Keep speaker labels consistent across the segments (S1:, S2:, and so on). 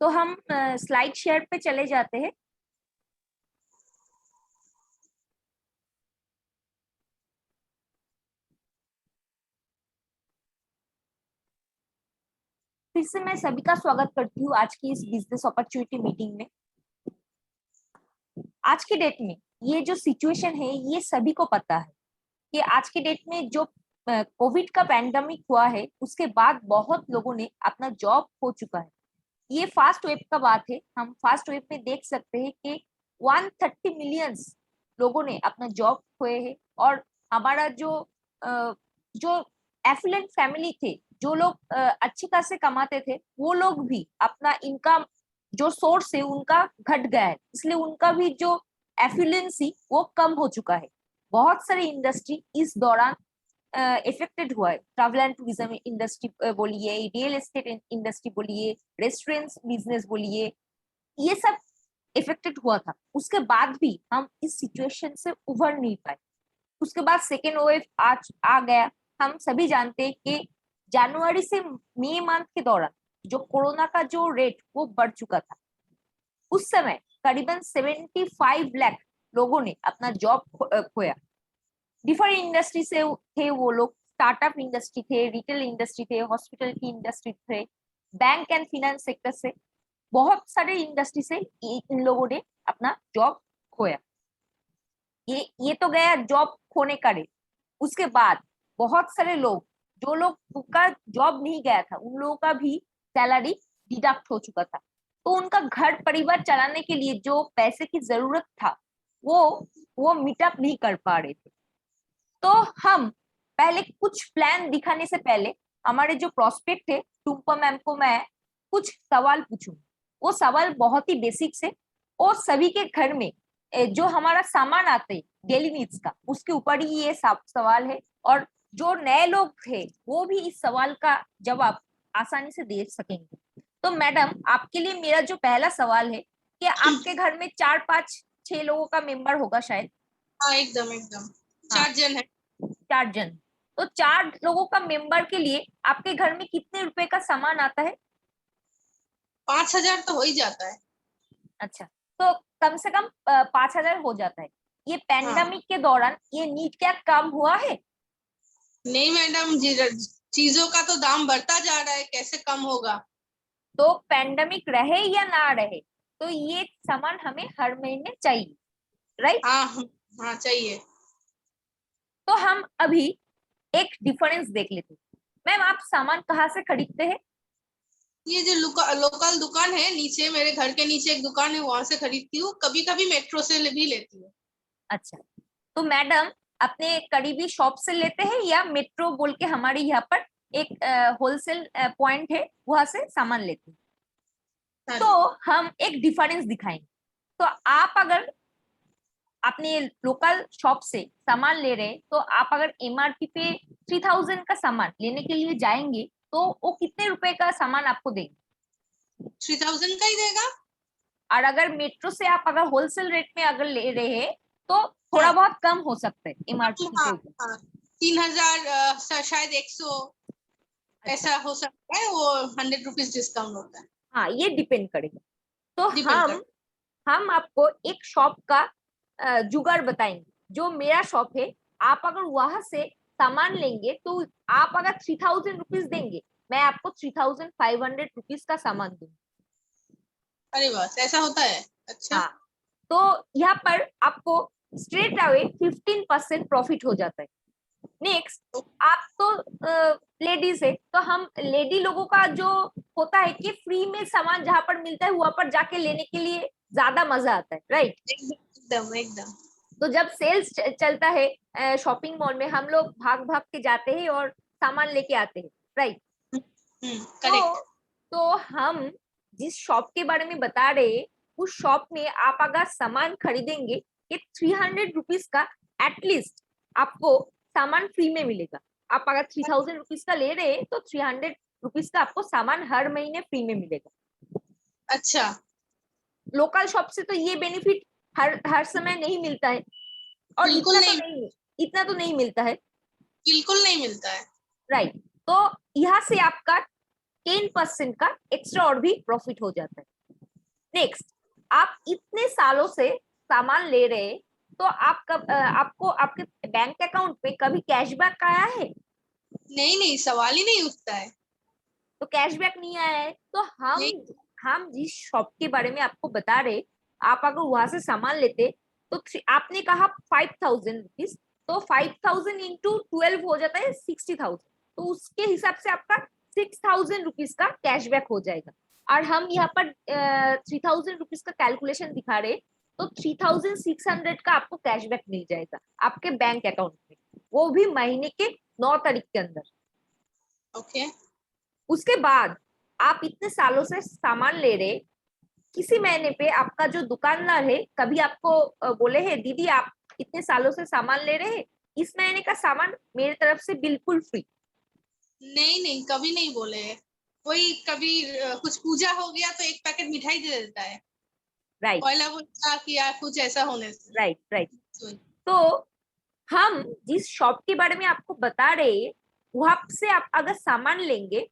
S1: तो हम slide share पे चले जाते हैं। फिर से मैं सभी का स्वागत करती हूँ आज की इस बिजनेस अपॉर्चुनिटी मीटिंग में। आज के डेट में ये जो सिचुएशन है ये सभी को पता है कि आज के डेट में जो कोविड का पैंडेमिक हुआ है उसके बाद बहुत लोगों ने अपना जॉब खो चुका है। ये फास्ट वेव का बात है। हम फास्ट वेव में देख सकते हैं कि 130 मिलियंस लोगों ने अपना जॉब खोए हैं। और हमारा जो एफिलेंट फैमिली थे, जो लोग अच्छे खासे कमाते थे, वो लोग भी अपना इनकम जो सोर्स है उनका घट गया है, इसलिए उनका भी जो एफिलेंसी वो कम हो चुका है। बहुत सारे इंडस्ट्री इस दौरान इफेक्टेड हुआ है। ट्रैवल एंड टूरिज्म इंडस्ट्री बोलिए, रियल एस्टेट इंडस्ट्री बोलिए, रेस्टोरेंट्स बिजनेस बोलिए, ये सब इफेक्टेड हुआ था। उसके बाद भी हम इस सिचुएशन से उभर नहीं पाए। उसके बाद सेकेंड वेव आज आ गया। हम सभी जानते हैं कि जनवरी से मई मंथ के दौरान जो कोरोना का जो रेट वो बढ़ चुका था। उस समय करीबन 75 लाख लोगों ने अपना जॉब खोया। डिफरेंट इंडस्ट्री से थे वो लोग। स्टार्टअप इंडस्ट्री थे, रिटेल इंडस्ट्री थे, हॉस्पिटल की इंडस्ट्री थे, बैंक एंड फिनेंस सेक्टर से, बहुत सारे इंडस्ट्री से इन लोगों ने अपना जॉब खोया। ये तो गया जॉब खोने का रेट। उसके बाद बहुत सारे लोग, जो लोग का जॉब नहीं गया था, उन लोगों का भी सैलरी डिडक्ट हो चुका था। तो उनका घर परिवार चलाने के लिए जो पैसे की जरूरत था वो मीटअप नहीं कर पा रहे थे। तो हम पहले कुछ प्लान दिखाने से पहले हमारे जो प्रोस्पेक्ट है टुम्पा मैम को मैं कुछ सवाल पूछूंगी। वो सवाल बहुत ही बेसिक से, और सभी के घर में जो हमारा सामान आते हैं डेली नीड्स का, उसके ऊपर ही ये सवाल है। और जो नए लोग थे वो भी इस सवाल का जवाब आसानी से दे सकेंगे। तो मैडम, आपके लिए मेरा जो पहला सवाल है कि आपके घर में 4 5 6 लोगों का मेंबर होगा शायद।
S2: हाँ, एकदम एकदम
S1: हाँ,
S2: 4 जन है।
S1: 4 जन। तो 4 लोगों का मेंबर के लिए आपके घर में कितने रुपए का सामान आता है?
S2: 5,000 तो हो ही जाता है।
S1: अच्छा, तो कम से कम 5,000 हो जाता है। ये
S2: हाँ,
S1: पैंडेमिक के दौरान ये नीड क्या कम हुआ है?
S2: नहीं मैडम जी, चीजों का तो दाम बढ़ता जा रहा है, कैसे कम होगा।
S1: तो पैंडेमिक रहे या ना रहे, तो ये सामान हमें हर महीने चाहिए, राइट?
S2: हाँ हाँ, चाहिए।
S1: तो हम अभी एक डिफरेंस देख लेते हैं। मैम, आप सामान कहाँ से खरीदते हैं?
S2: ये जो लोकल दुकान है, नीचे मेरे घर के नीचे एक दुकान है, वहां से खरीदती हूँ। कभी कभी मेट्रो से भी लेती हूँ।
S1: अच्छा, तो मैडम अपने करीबी शॉप से लेते हैं या मेट्रो बोल के हमारे यहाँ पर एक होलसेल पॉइंट है, वहां से सामान लेते हैं?
S2: हाँ
S1: तो
S2: जी।
S1: हम एक डिफरेंस दिखाएंगे। तो आप अगर अपने लोकल शॉप से सामान ले रहे हैं, तो आप अगर एमआरपी पे 3,000 का सामान लेने के लिए जाएंगे तो वो कितने रुपए का सामान आपको देंगे?
S2: 3,000 का ही देगा।
S1: और अगर मेट्रो से आप अगर होलसेल रेट में अगर ले रहे हैं तो थोड़ा
S2: हाँ
S1: बहुत कम हो सकता है एमआरपी
S2: हाँ
S1: के ऊपर।
S2: हाँ, 3,000 शायद 100
S1: अच्छा,
S2: ऐसा हो सकता है। वो 100 रुपीज डिस्काउंट होता है।
S1: हाँ, ये डिपेंड करेगा। तो
S2: डिपेंड कर।
S1: हम आपको एक शॉप का जुगाड़ बताएंगे। जो मेरा शॉप है, आप अगर वहां से सामान लेंगे तो आप अगर 3,000 रुपीज देंगे, मैं आपको 3,500 रुपीज का सामान दूंगी।
S2: अरे बस ऐसा होता है। अच्छा।
S1: हाँ, तो यहाँ पर आपको स्ट्रेट अवे 15% प्रॉफिट हो जाता है। नेक्स्ट, आप तो लेडीज है, तो हम लेडी लोगों का जो होता है कि फ्री में सामान जहां पर मिलता है वहां पर जाके लेने के लिए ज्यादा मजा आता है, राइट?
S2: एकदम एकदम।
S1: तो जब सेल्स चलता है शॉपिंग मॉल में, हम लोग भाग भाग के जाते हैं और सामान लेके आते हैं, राइट? तो
S2: करेक्ट।
S1: तो हम जिस शॉप के बारे में बता रहे हैं, उस शॉप में आप अगर सामान खरीदेंगे कि 300 रुपीज का, एटलीस्ट आपको सामान फ्री में मिलेगा। आप अगर 3,000 रुपीज का ले रहे हैं तो 300 रुपीज का आपको सामान हर महीने फ्री में मिलेगा।
S2: अच्छा।
S1: लोकल शॉप से तो ये बेनिफिट हर हर समय नहीं मिलता है, और
S2: बिल्कुल नहीं।
S1: इतना तो नहीं मिलता है,
S2: बिल्कुल नहीं मिलता है।
S1: राइट? तो यहाँ से आपका 10% का एक्स्ट्रा और भी प्रॉफिट हो जाता है। नेक्स्ट, आप इतने सालों से सामान ले रहे हैं, तो आप कब आपको आपके बैंक अकाउंट पे कभी कैशबैक आया है?
S2: नहीं नहीं, सवाल ही नहीं उठता है।
S1: तो कैशबैक नहीं आया है, तो
S2: नहीं।
S1: हम जिस शॉप के बारे में आपको बता रहे, आप अगर वहां से सामान लेते तो आपने कहा 5,000 रुपीज, तो 5,000 इंटू 12 हो जाता है 60,000, तो उसके हिसाब से आपका 6,000 रुपीज का कैशबैक हो जाएगा। और हम यहाँ पर 3,000 रुपीज का कैलकुलेशन दिखा रहे, तो 3,600 का आपको कैशबैक मिल जाएगा आपके बैंक अकाउंट में, वो भी महीने के 9 तारीख के अंदर।
S2: ओके।
S1: उसके बाद आप इतने सालों से सामान ले रहे, किसी महीने पे आपका जो दुकानदार है कभी आपको बोले है दीदी आप इतने सालों से सामान ले रहे हैं, इस महीने का सामान मेरी तरफ से बिल्कुल फ्री?
S2: नहीं नहीं, कभी नहीं बोले हैं। वही कभी कुछ पूजा हो गया तो एक पैकेट मिठाई दे देता है,
S1: राइट
S2: पहला बोलता कि यार कुछ ऐसा होने से।
S1: Right right.
S2: तो
S1: तो हम जिस शॉप के बारे में आपको बता रहे हैं, वहां से आप अगर सामान लेंगे,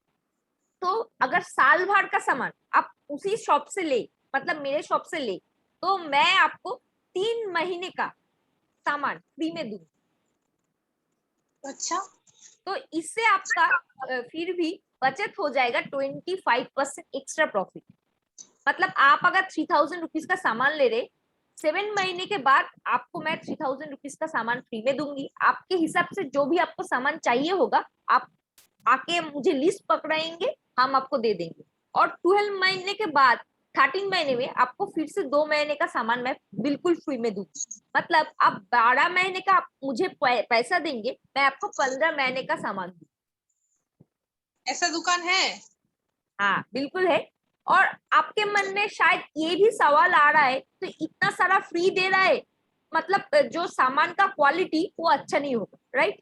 S1: तो अगर साल भर का सामान आप उसी शॉप से ले, मतलब मेरे शॉप से ले, तो मैं आपको 3 महीने का सामान फ्री में दूंगी।
S2: अच्छा।
S1: तो इससे आपका फिर भी बचत हो जाएगा 25% एक्स्ट्रा प्रॉफिट। मतलब आप अगर 3,000 रुपीज का सामान ले रहे, 7 महीने के बाद आपको मैं 3,000 रुपीज का सामान फ्री में दूंगी। आपके हिसाब से जो भी आपको सामान चाहिए होगा, आप आके मुझे लिस्ट पकड़ाएंगे, हम आपको दे देंगे। और 12 महीने के बाद 13 महीने में आपको फिर से 2 महीने का सामान मैं बिल्कुल फ्री में दूंगी। मतलब आप 12 महीने का आप मुझे पैसा देंगे, मैं आपको 15 महीने का सामान दूंगी।
S2: ऐसा दुकान है?
S1: हाँ बिल्कुल है। और आपके मन में शायद ये भी सवाल आ रहा है, तो इतना सारा फ्री दे रहा है, मतलब जो सामान का क्वालिटी वो अच्छा नहीं होगा, राइट?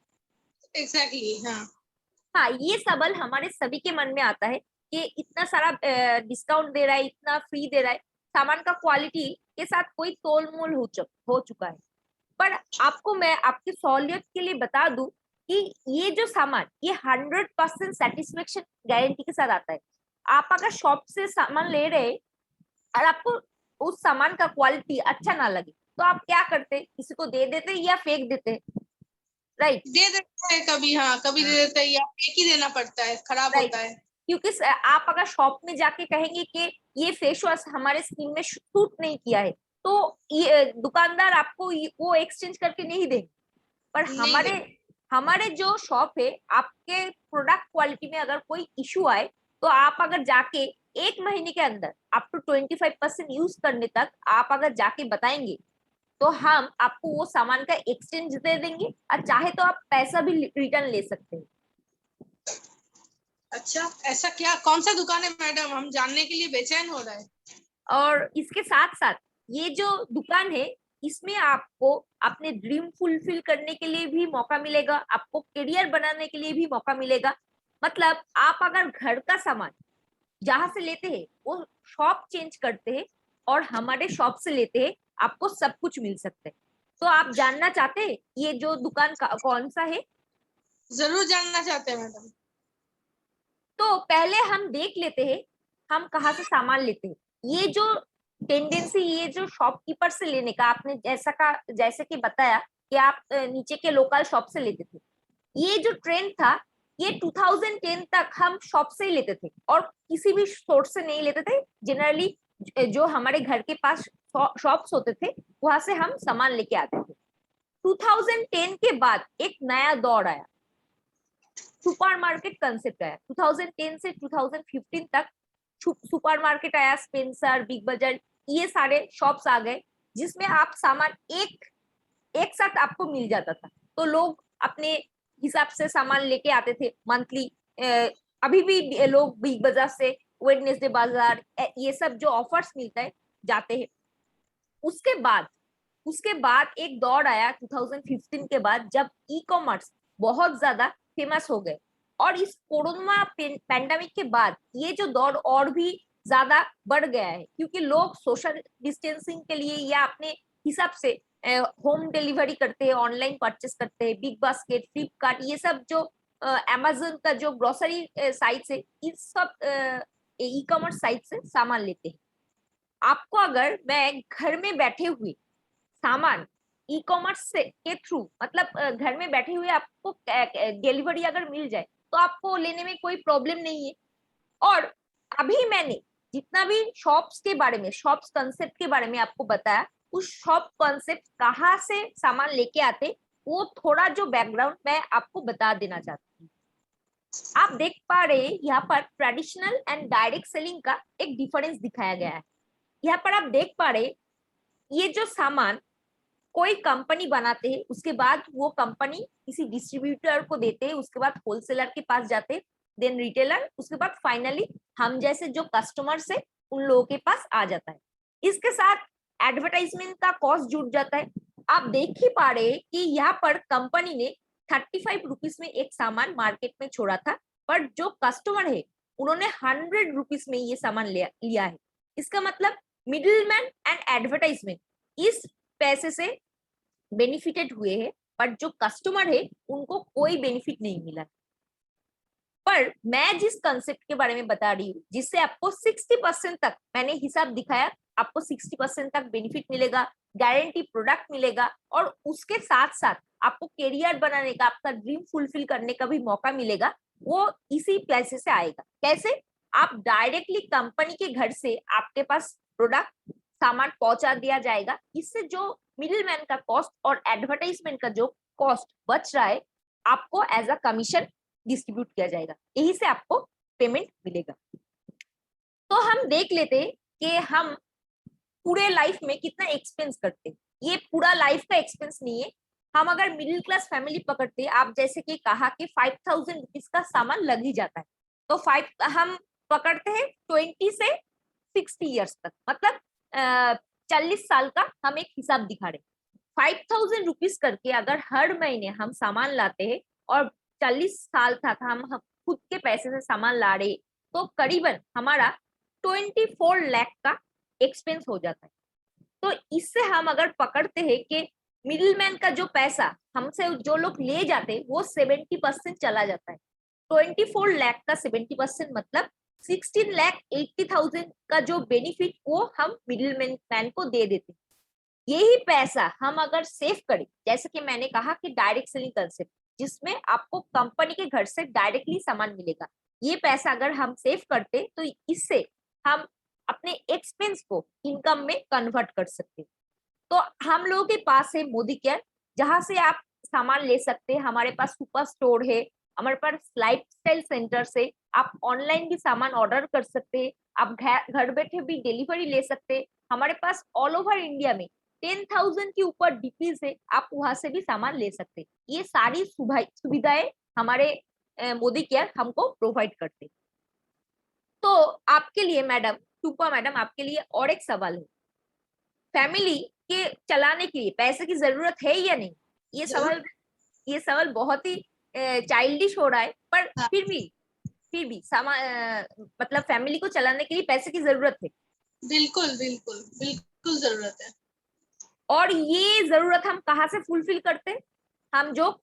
S2: एग्जैक्टली, हाँ।
S1: हाँ, ये सवाल हमारे सभी के मन में आता है कि इतना सारा डिस्काउंट दे रहा है, इतना फ्री दे रहा है, सामान का क्वालिटी के साथ कोई तोल मोल हो चुका है। पर आपको मैं आपकी सहूलियत के लिए बता दूं कि ये जो सामान, ये 100% सेटिस्फेक्शन गारंटी के साथ आता है। आप अगर शॉप से सामान ले रहे हैं और आपको उस सामान का क्वालिटी अच्छा ना लगे, तो आप क्या करते, किसी को दे देते या फेंक देते, राइट?
S2: दे देता है कभी, हाँ कभी दे देता है, या एक ही देना पड़ता है, खराब
S1: राइट।
S2: होता है।
S1: क्योंकि आप अगर शॉप में जाके कहेंगे कि ये फेस वॉश हमारे स्किन में सूट नहीं किया है, तो ये दुकानदार आपको वो एक्सचेंज करके नहीं देंगे। पर
S2: नहीं
S1: हमारे
S2: दे।
S1: हमारे जो शॉप है, आपके प्रोडक्ट क्वालिटी में अगर कोई इशू आए, तो आप अगर जाके 1 महीने के अंदर अप टू 25% यूज करने तक आप अगर जाके बताएंगे, तो हम आपको वो सामान का एक्सचेंज दे देंगे, और चाहे तो आप पैसा भी रिटर्न ले सकते हैं।
S2: अच्छा, ऐसा क्या, कौन सा दुकान है मैडम, हम जानने के लिए बेचैन हो रहा है।
S1: और इसके साथ साथ ये जो दुकान है, इसमें आपको अपने ड्रीम फुलफिल करने के लिए भी मौका मिलेगा, आपको करियर बनाने के लिए भी मौका मिलेगा। मतलब आप अगर घर का सामान जहां से लेते हैं वो शॉप चेंज करते हैं, और हमारे शॉप से लेते हैं, आपको सब कुछ मिल सकता है। तो आप जानना चाहते हैं ये जो दुकान कौन सा है?
S2: जरूर जानना चाहते हैं मैडम।
S1: तो पहले हम देख लेते हैं हम कहाँ से सामान लेते हैं। ये जो टेंडेंसी, ये जो शॉपकीपर से लेने का, आपने जैसे कि बताया कि आप नीचे के लोकल शॉप से लेते थे, ये जो ट्रेंड था, ये 2010 तक हम शॉप से ही लेते थे और किसी भी सोर्स से नहीं लेते थे। जनरली जो हमारे घर के पास शॉप्स होते थे, वहां से हम सामान लेके आते थे। 2010 के बाद एक नया दौर आया, सुपरमार्केट कंसेप्ट आया। 2010 से 2015 तक सुपरमार्केट आया, स्पेंसर, बिग बाजार, ये सारे शॉप्स आ गए, जिसमें आप सामान एक साथ आपको मिल जाता था। तो लोग अपने हिसाब से सामान लेके आते थे मंथली। अभी भी लोग बिग बाजार से, वेडनेसडे बाजार, ये सब जो ऑफर्स मिलता है, जाते हैं। उसके बाद एक दौर आया 2015 के बाद, जब ई कॉमर्स बहुत ज्यादा फेमस हो गए। और इस कोरोना पैंडेमिक के बाद ये जो दौर और भी ज्यादा बढ़ गया है, क्योंकि लोग सोशल डिस्टेंसिंग के लिए या अपने हिसाब से होम डिलीवरी करते हैं, ऑनलाइन परचेस करते हैं। बिग बास्केट, फ्लिपकार्ट, ये सब जो अमेजन का जो ग्रोसरी साइट है, इस सब ई कॉमर्स साइट से सामान लेते हैं। आपको अगर मैं घर में बैठे हुए सामान ई कॉमर्स से के थ्रू, मतलब घर में बैठे हुए आपको डिलीवरी अगर मिल जाए तो आपको लेने में कोई प्रॉब्लम नहीं है। और अभी मैंने जितना भी शॉप्स के बारे में, शॉप्स कॉन्सेप्ट के बारे में आपको बताया, उस शॉप कॉन्सेप्ट कहाँ से सामान लेके आते, वो थोड़ा जो बैकग्राउंड मैं आपको बता देना चाहती हूँ। आप देख पा रहे हैं यहाँ पर ट्रेडिशनल एंड डायरेक्ट सेलिंग का एक डिफरेंस दिखाया गया है। यहाँ पर आप देख पा रहे ये जो सामान कोई कंपनी बनाते हैं, उसके बाद वो कंपनी किसी डिस्ट्रीब्यूटर को देते हैं, उसके बाद होलसेलर के पास जाते हैं, देन रिटेलर, उसके बाद फाइनली हम जैसे जो कस्टमर्स है उन लोगों के पास आ जाता है। इसके साथ एडवर्टाइजमेंट का कॉस्ट जुड़ जाता है। आप देख ही पा रहे कि यहाँ पर कंपनी ने 35 रुपीज में एक सामान मार्केट में छोड़ा था, पर जो कस्टमर है उन्होंने 100 रुपीज में ये सामान लिया है। इसका मतलब मिडिलमैन एंड एडवर्टाइजमेंट इस पैसे से बेनिफिटेड हुए हैं, बट जो कस्टमर है उनको कोई बेनिफिट नहीं मिला। पर मैं जिस कंसेप्ट के बारे में बता रही हूँ, जिससे आपको 60% तक, मैंने हिसाब दिखाया, आपको 60% तक बेनिफिट मिलेगा, गारंटी प्रोडक्ट मिलेगा, और उसके साथ साथ आपको करियर बनाने का, आपका ड्रीम फुलफिल करने का भी मौका मिलेगा। वो इसी पैसे से आएगा। कैसे? आप डायरेक्टली कंपनी के घर से आपके पास प्रोडक्ट सामान पहुंचा दिया जाएगा। इससे जो मिडिलमैन का कॉस्ट और एडवर्टाइजमेंट का जो कॉस्ट बच रहा है, आपको एज अ कमीशन डिस्ट्रीब्यूट किया जाएगा, यही से आपको पेमेंट मिलेगा। तो हम देख लेते कि हम पूरे लाइफ में कितना एक्सपेंस करते हैं। ये पूरा लाइफ का एक्सपेंस नहीं है। हम अगर मिडिल क्लास फैमिली पकड़ते हैं, आप जैसे कि कहा कि 5000 रुपीज का सामान लग ही जाता है, तो 5 हम पकड़ते हैं 20 से 60 ईयर्स तक, मतलब 40 साल का हम एक हिसाब दिखा रहे। 5000 रुपीज करके अगर हर महीने हम सामान लाते हैं और 40 साल तक हम खुद के पैसे से सामान ला रहे, तो करीबन हमारा 24 लाख का एक्सपेंस हो जाता है। तो इससे हम अगर पकड़ते हैं कि मिडिलमैन का जो पैसा हमसे जो लोग ले जाते हैं वो 70% चला जाता है। 24 लाख का 70% मतलब 16,80,000 का जो बेनिफिट वो हम मिडिलमैन को दे देते हैं। यही पैसा हम अगर सेव करें, जैसे कि मैंने कहा कि डायरेक्ट सेलिंग कंसेप्ट, जिसमें आपको कंपनी के घर से डायरेक्टली सामान मिलेगा, ये पैसा अगर हम सेव करते तो इससे हम अपने एक्सपेंस को इनकम में कन्वर्ट कर सकते। तो हम लोगों के पास है मोदी केयर, जहां से आप सामान ले सकते हैं। हमारे पास सुपर स्टोर है, हमारे पास लाइफस्टाइल सेंटर से आप ऑनलाइन भी सामान ऑर्डर कर सकते हैं, आप घर बैठे भी डिलीवरी ले सकते हैं। हमारे पास ऑल ओवर इंडिया में 10,000 के ऊपर डीपीज है, आप वहां से भी सामान ले सकते हैं। ये सारी सुविधाएं हमारे मोदी केयर हमको प्रोवाइड करते। तो आपके लिए मैडम, टूपा मैडम, आपके लिए और एक सवाल है। फैमिली के चलाने के लिए पैसे की जरूरत है या नहीं? ये सवाल बहुत ही चाइल्डिश हो रहा है, पर
S2: हाँ।
S1: फिर भी मतलब फैमिली को चलाने के लिए पैसे की जरूरत है।
S2: बिल्कुल बिल्कुल बिल्कुल जरूरत है।
S1: और ये जरूरत हम कहाँ से फुलफिल करते? हम जो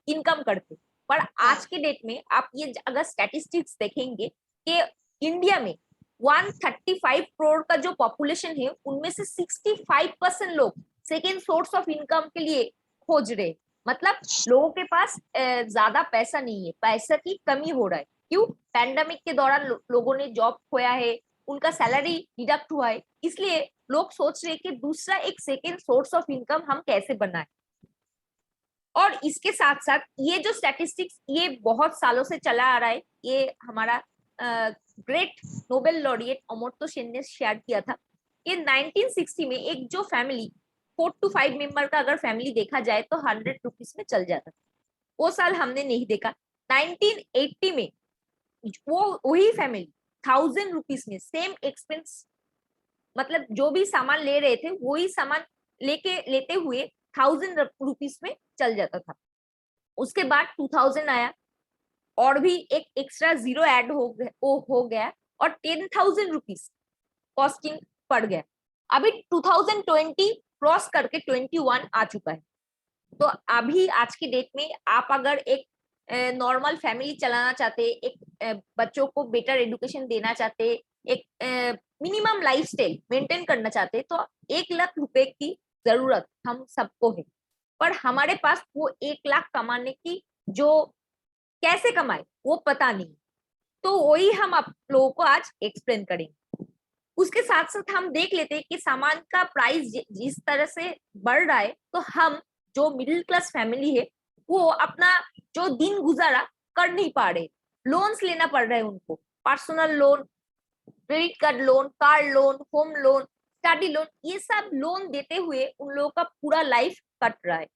S1: इनकम करते। पर आज के डेट में आप ये अगर स्टैटिस्टिक्स देखेंगे कि इंडिया में 135 करोड़ का जो पॉपुलेशन है, उनमें से 65% लोग सेकेंड सोर्स ऑफ इनकम के लिए खोज रहे। मतलब लोगों के पास ज्यादा पैसा नहीं है, पैसा की कमी हो रहा है। क्यों? पैंडेमिक के दौरान लोगों ने जॉब खोया है, उनका सैलरी डिडक्ट हुआ है, इसलिए लोग सोच रहे कि दूसरा एक सेकेंड सोर्स ऑफ इनकम हम कैसे बनाए। और इसके साथ साथ ये जो स्टैटिस्टिक्स ये बहुत सालों से चला आ रहा है, ये हमारा great Nobel laureate Amartya Sen ने शेयर किया था कि 1960 में एक जो फैमिली 4 to 5 मेंबर का अगर फैमिली देखा जाए तो 100 रुपीज में चल जाता। वो साल हमने नहीं देखा। 1980 में वो वही फैमिली 1000 रुपीज में सेम एक्सपेंस, मतलब जो भी सामान ले रहे थे वही सामान लेते हुए 1000 रुपीज में चल जाता था। उसके बाद 2000 आया और भी एक एक्स्ट्रा जीरो ऐड हो गया और 10,000 रुपीज कॉस्टिंग पड़ गया। अभी 2020 क्रॉस करके 21 आ चुका है। तो अभी आज के डेट में आप अगर एक नॉर्मल फैमिली चलाना चाहते, एक बच्चों को बेटर एजुकेशन देना चाहते, एक मिनिमम लाइफस्टाइल मेंटेन करना चाहते, तो 1 लाख रुपए की जरूरत हम सबको है। पर हमारे पास वो 1 लाख कमाने की जो कैसे कमाए वो पता नहीं। तो वही हम आप लोगों को आज एक्सप्लेन करेंगे। उसके साथ साथ हम देख लेते हैं कि सामान का प्राइस जिस तरह से बढ़ रहा है, तो हम जो मिडिल क्लास फैमिली है वो अपना जो दिन गुजारा कर नहीं पा रहे, लोन्स लेना पड़ रहा है उनको, personal loan, credit card loan, car loan, home loan, study loan, ये सब लोन देते हुए उन लोगों का पूरा लाइफ कट रहा है।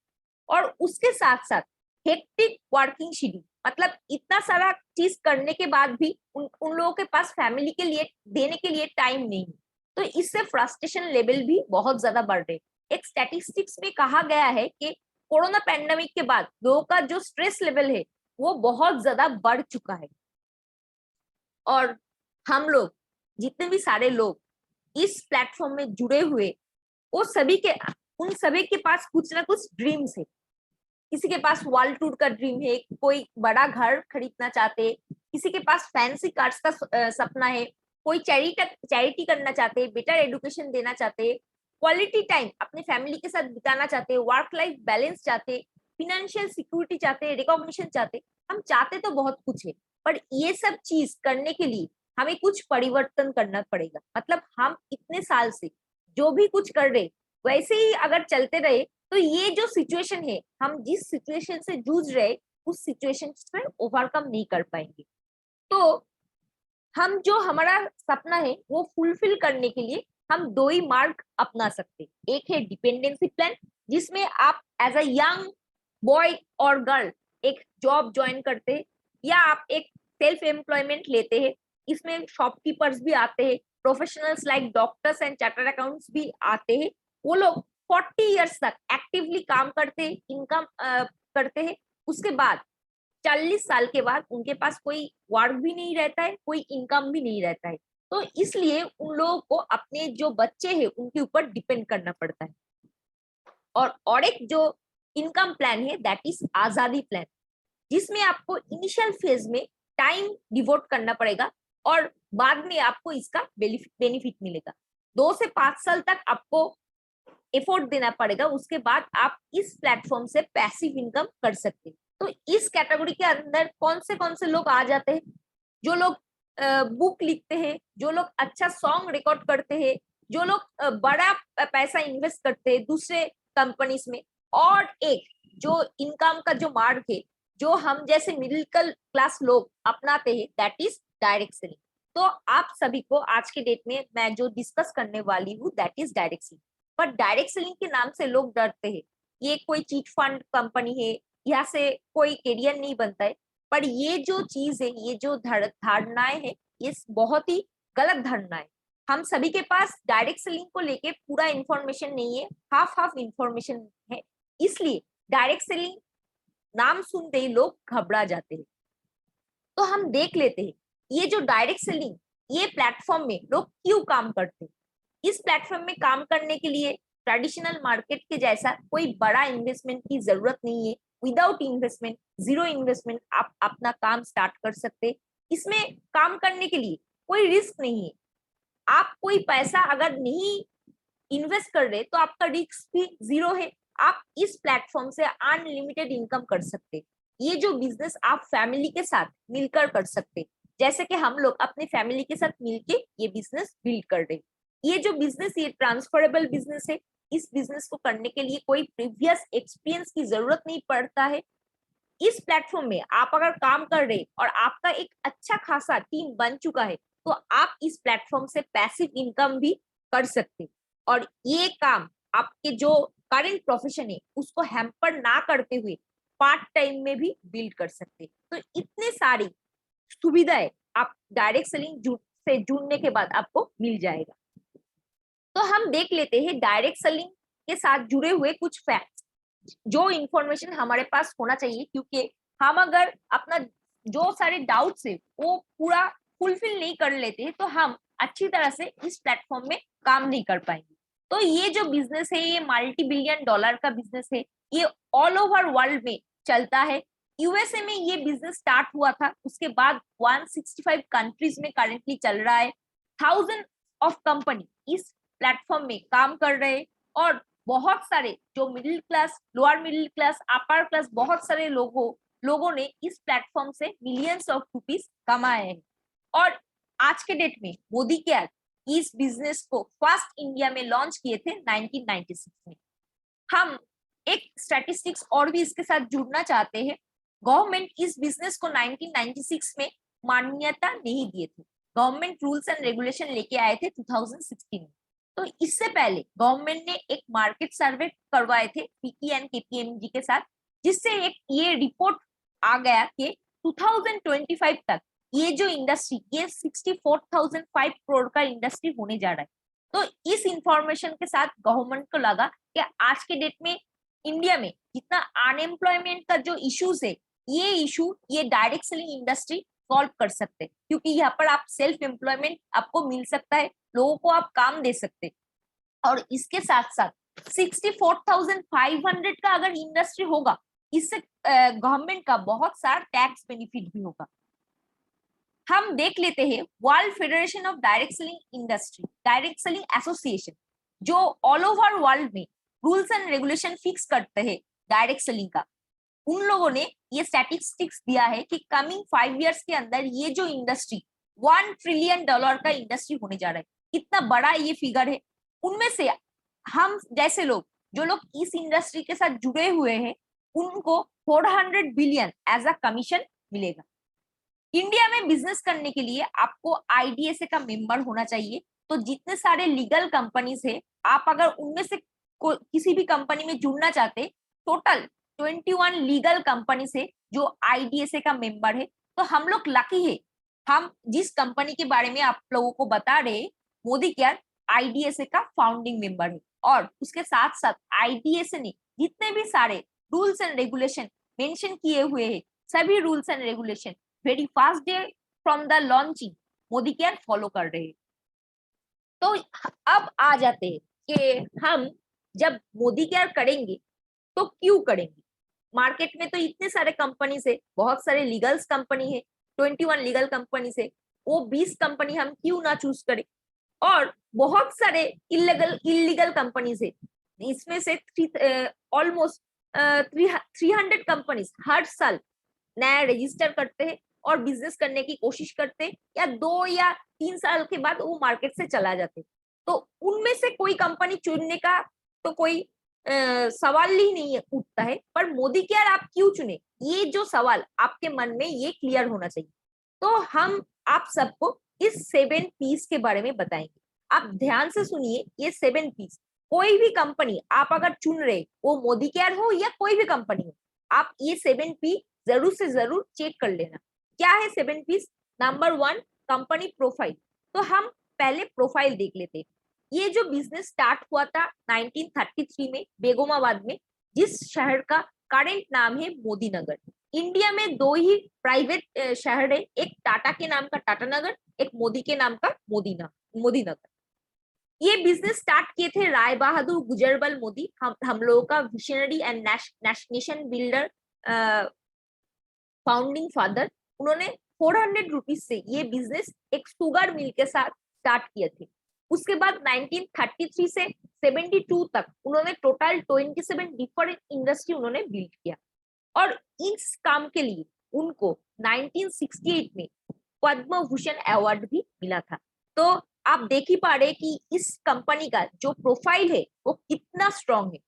S1: और उसके साथ साथ हेक्टिक वर्किंग शेड्यूल, मतलब इतना सारा चीज करने के बाद भी उन लोगों के पास फैमिली के लिए देने के लिए टाइम नहीं है। तो इससे फ्रस्ट्रेशन लेवल भी बहुत ज्यादा बढ़ रहे। एक स्टैटिस्टिक्स में कहा गया है कि कोरोना पैंडेमिक के बाद लोगों का जो स्ट्रेस लेवल है वो बहुत ज्यादा बढ़ चुका है। और हम लोग जितने भी सारे लोग इस प्लेटफॉर्म में जुड़े हुए, वो सभी के उन सभी के पास कुछ ना कुछ ड्रीम्स है। किसी के पास वर्ल्ड टूर का ड्रीम है, कोई बड़ा घर खरीदना चाहते, किसी के पास फैंसी कार्स का सपना है, कोई चैरिटी करना चाहते, बेटर एजुकेशन देना चाहते, क्वालिटी टाइम अपने फैमिली के साथ बिताना चाहते, वर्क लाइफ बैलेंस चाहते, फिनेंशियल सिक्योरिटी चाहते, रिकॉग्निशन चाहते। हम चाहते तो बहुत कुछ है, पर ये सब चीज करने के लिए हमें कुछ परिवर्तन करना पड़ेगा। मतलब हम इतने साल से जो भी कुछ कर रहे वैसे ही अगर चलते रहे तो ये जो सिचुएशन है, हम जिस सिचुएशन से जूझ रहे उस सिचुएशन में ओवरकम नहीं कर पाएंगे। तो हम जो हमारा सपना है वो फुलफिल करने के लिए हम 2 ही मार्ग अपना सकते। एक है डिपेंडेंसी प्लान, जिसमें आप एज अ यंग बॉय और गर्ल एक जॉब ज्वाइन करते हैं, या आप एक सेल्फ एम्प्लॉयमेंट लेते हैं। इसमें शॉपकीपर्स भी आते हैं, professionals like doctors and chartered accounts भी आते हैं। वो लोग 40 इयर्स तक एक्टिवली काम करते हैं, इनकम करते हैं। उसके बाद 40 साल के बाद उनके पास कोई वर्क भी नहीं रहता है, कोई इनकम भी नहीं रहता है। तो इसलिए उन लोगों को अपने जो बच्चे हैं उनके ऊपर डिपेंड करना पड़ता है। और एक जो इनकम प्लान है दैट इज आजादी प्लान, जिसमें आपको इनिशियल फेज में टाइम डिवोट करना पड़ेगा और बाद में आपको इसका बेनिफिट मिलेगा। 2 से 5 साल तक आपको एफोर्ट देना पड़ेगा, उसके बाद आप इस प्लेटफॉर्म से पैसिव इनकम कर सकते हैं। तो इस कैटेगरी के अंदर कौन से लोग आ जाते हैं? जो लोग बुक लिखते हैं, जो लोग अच्छा सॉन्ग रिकॉर्ड करते हैं, जो लोग बड़ा पैसा इन्वेस्ट करते हैं दूसरे कंपनीज में। और एक जो इनकम का जो मार्ग है जो हम जैसे मिडिल क्लास लोग अपनाते हैं दैट इज डायरेक्ट सेलिंग। तो आप सभी को आज के डेट में मैं जो डिस्कस करने वाली हूँ दैट इज डायरेक्ट सेलिंग। पर डायरेक्ट सेलिंग के नाम से लोग डरते हैं, ये कोई चीट फंड कंपनी है, यहाँ से कोई करियर नहीं बनता है। पर ये जो चीज है, ये जो धारणाएं है, ये बहुत ही गलत धारणा है। हम सभी के पास डायरेक्ट सेलिंग को लेके पूरा इंफॉर्मेशन नहीं है, हाफ हाफ इंफॉर्मेशन है। इसलिए डायरेक्ट सेलिंग नाम सुनते ही लोग घबरा जाते हैं। तो हम देख लेते हैं ये जो डायरेक्ट सेलिंग, ये प्लेटफॉर्म में लोग क्यों काम करते हैं। इस प्लेटफॉर्म में काम करने के लिए ट्रेडिशनल मार्केट के जैसा कोई बड़ा इन्वेस्टमेंट की जरूरत नहीं है। विदाउट इन्वेस्टमेंट, जीरो इन्वेस्टमेंट आप अपना काम स्टार्ट कर सकते हैं। इसमें काम करने के लिए कोई रिस्क नहीं है। आप कोई पैसा अगर नहीं इन्वेस्ट कर रहे तो आपका रिस्क भी जीरो है। आप इस प्लेटफॉर्म से अनलिमिटेड इनकम कर सकते। ये जो बिजनेस आप फैमिली के साथ मिलकर कर सकते, जैसे कि हम लोग अपने फैमिली के साथ मिलके ये बिजनेस बिल्ड कर रहे। ये जो बिजनेस, ये ट्रांसफरेबल बिजनेस है। इस बिजनेस को करने के लिए कोई प्रीवियस एक्सपीरियंस की जरूरत नहीं पड़ता है। इस प्लेटफॉर्म में आप अगर काम कर रहे और आपका एक अच्छा खासा टीम बन चुका है तो आप इस प्लेटफॉर्म से पैसिव इनकम भी कर सकते। और ये काम आपके जो करंट प्रोफेशन है उसको हैम्पर ना करते हुए पार्ट टाइम में भी बिल्ड कर सकते। तो इतने सारी सुविधाएं आप डायरेक्ट सेलिंग से जुड़ने के बाद आपको मिल जाएगा। तो हम देख लेते हैं डायरेक्ट सेलिंग के साथ जुड़े हुए कुछ फैक्ट्स, जो इंफॉर्मेशन हमारे पास होना चाहिए, क्योंकि हम अगर अपना जो सारे डाउट्स है वो पूरा फुलफिल नहीं कर लेते तो हम अच्छी तरह से इस प्लेटफॉर्म में काम नहीं कर पाएंगे। तो ये जो बिजनेस है ये मल्टी बिलियन डॉलर का बिजनेस है। ये ऑल ओवर वर्ल्ड में चलता है। यूएसए में ये बिजनेस स्टार्ट हुआ था, उसके बाद 165 कंट्रीज में करेंटली चल रहा है। 1000 ऑफ कंपनी इस प्लेटफॉर्म में काम कर रहे हैं और बहुत सारे जो middle class, lower middle class, upper class, बहुत सारे लोगों ने इस प्लेटफॉर्म से मिलियंस ऑफ रुपीस कमाए हैं। और आज के डेट में मोदी केयर इस बिजनेस को फर्स्ट इंडिया में लॉन्च किए थे 1996 में। हम एक स्टैटिस्टिक्स और भी इसके साथ जुड़ना चाहते हैं। गवर्नमेंट इस बिजनेस को 1996 में मान्यता नहीं दिए थे, गवर्नमेंट रूल्स एंड रेगुलेशन लेके आए थे 2016 में। तो इससे पहले गवर्नमेंट ने एक मार्केट सर्वे करवाए थे पीकी एंड केपीएमजी के साथ, जिससे एक ये रिपोर्ट आ गया कि 2025 तक ये जो इंडस्ट्री, ये 64,005 करोड़ का इंडस्ट्री होने जा रहा है। तो इस इंफॉर्मेशन के साथ गवर्नमेंट को लगा कि आज के डेट में इंडिया में जितना अनएम्प्लॉयमेंट का जो इश्यूज है, ये इशू ये डायरेक्ट सेलिंग इंडस्ट्री सॉल्व कर सकते हैं, क्योंकि यहाँ पर आप सेल्फ एम्प्लॉयमेंट आपको मिल सकता है, लोगों को आप काम दे सकते हैं। और इसके साथ साथ 64,500 का अगर इंडस्ट्री होगा, इससे गवर्नमेंट का बहुत सारा टैक्स बेनिफिट भी होगा। हम देख लेते हैं world federation of direct selling industry, direct selling association, जो ऑल ओवर वर्ल्ड में रूल्स एंड रेगुलेशन फिक्स करते हैं डायरेक्ट सेलिंग का। उन लोगों ने ये स्टैटिस्टिक्स दिया है कि कमिंग 5 इयर्स के अंदर ये जो इंडस्ट्री $1 ट्रिलियन का इंडस्ट्री होने जा रहा है। कितना बड़ा ये फिगर है। उनमें से हम जैसे लोग, जो लोग इस इंडस्ट्री के साथ जुड़े हुए हैं, उनको 400 बिलियन एज अ कमीशन मिलेगा। इंडिया में बिजनेस करने के लिए आपको आईडीएसए का मेंबर होना चाहिए। तो जितने सारे लीगल कंपनीज है, आप अगर उनमें से किसी भी कंपनी में जुड़ना चाहते, टोटल 21 लीगल कंपनी से जो आईडीएसए का मेंबर है। तो हम लोग लकी है, हम जिस कंपनी के बारे में आप लोगों को बता रहे, मोदी केयर आईडीएसए का फाउंडिंग मेंबर है। और उसके साथ साथ आईडीएसए ने जितने भी सारे रूल्स एंड रेगुलेशन मेंशन किए हुए हैं, सभी rules and regulation very fast day from the launching Modi care follow कर रहे हैं। तो अब आ जाते हैं कि हम जब मोदी केयर करेंगे तो क्यों करेंगे। मार्केट में तो इतने सारे कंपनी है, बहुत सारे लीगल्स कंपनी है, 21 लीगल कंपनी है, वो 20 कंपनी हम क्यों ना चूज करें। और बहुत सारे इलीगल कंपनीज है, इसमें से ऑलमोस्ट 300 कंपनीज हर साल नया रजिस्टर करते हैं और बिजनेस करने की कोशिश करते हैं, या 2 या 3 साल के बाद वो मार्केट से चला जाते। तो उनमें से कोई कंपनी चुनने का तो कोई सवाल ही नहीं उठता है। पर मोदी केयर आप क्यों चुने, ये जो सवाल आपके मन में ये क्लियर होना चाहिए। तो हम आप सबको इस 7 पीस के बारे में बताएंगे। आप ध्यान से सुनिए, ये 7 पीस, कोई भी कंपनी आप अगर चुन रहे, वो मोदी केयर हो या कोई भी कंपनी हो, आप ये 7 पी जरूर से जरूर चेक कर लेना। क्या है 7 पीस। Number 1, company profile. तो हम पहले प्रोफाइल देख लेते हैं। ये जो बिजनेस स्टार्ट हुआ था 1933 में बेगोमाबाद में, जिस शहर का करेंट नाम है मोदी नगर। इंडिया में 2 ही प्राइवेट शहर है, एक टाटा के नाम का टाटा नगर, एक मोदी के नाम का मोदी नगर। ये बिजनेस स्टार्ट किए थे राय बहादुर गुजरबल मोदी, हम लोगों का visionary and nation builder, founding father. उन्होंने 400 रुपीज से ये बिजनेस एक शुगर मिल के साथ स्टार्ट किए थे। उसके बाद 1933 से 72 तक उन्होंने टोटल 27 डिफरेंट इंडस्ट्री उन्होंने बिल्ड किया। और इस काम के लिए उनको 1968 में पद्म भूषण अवार्ड भी मिला था। तो आप देख ही पा रहे कि इस कंपनी का जो प्रोफाइल है वो कितना स्ट्रॉन्ग है।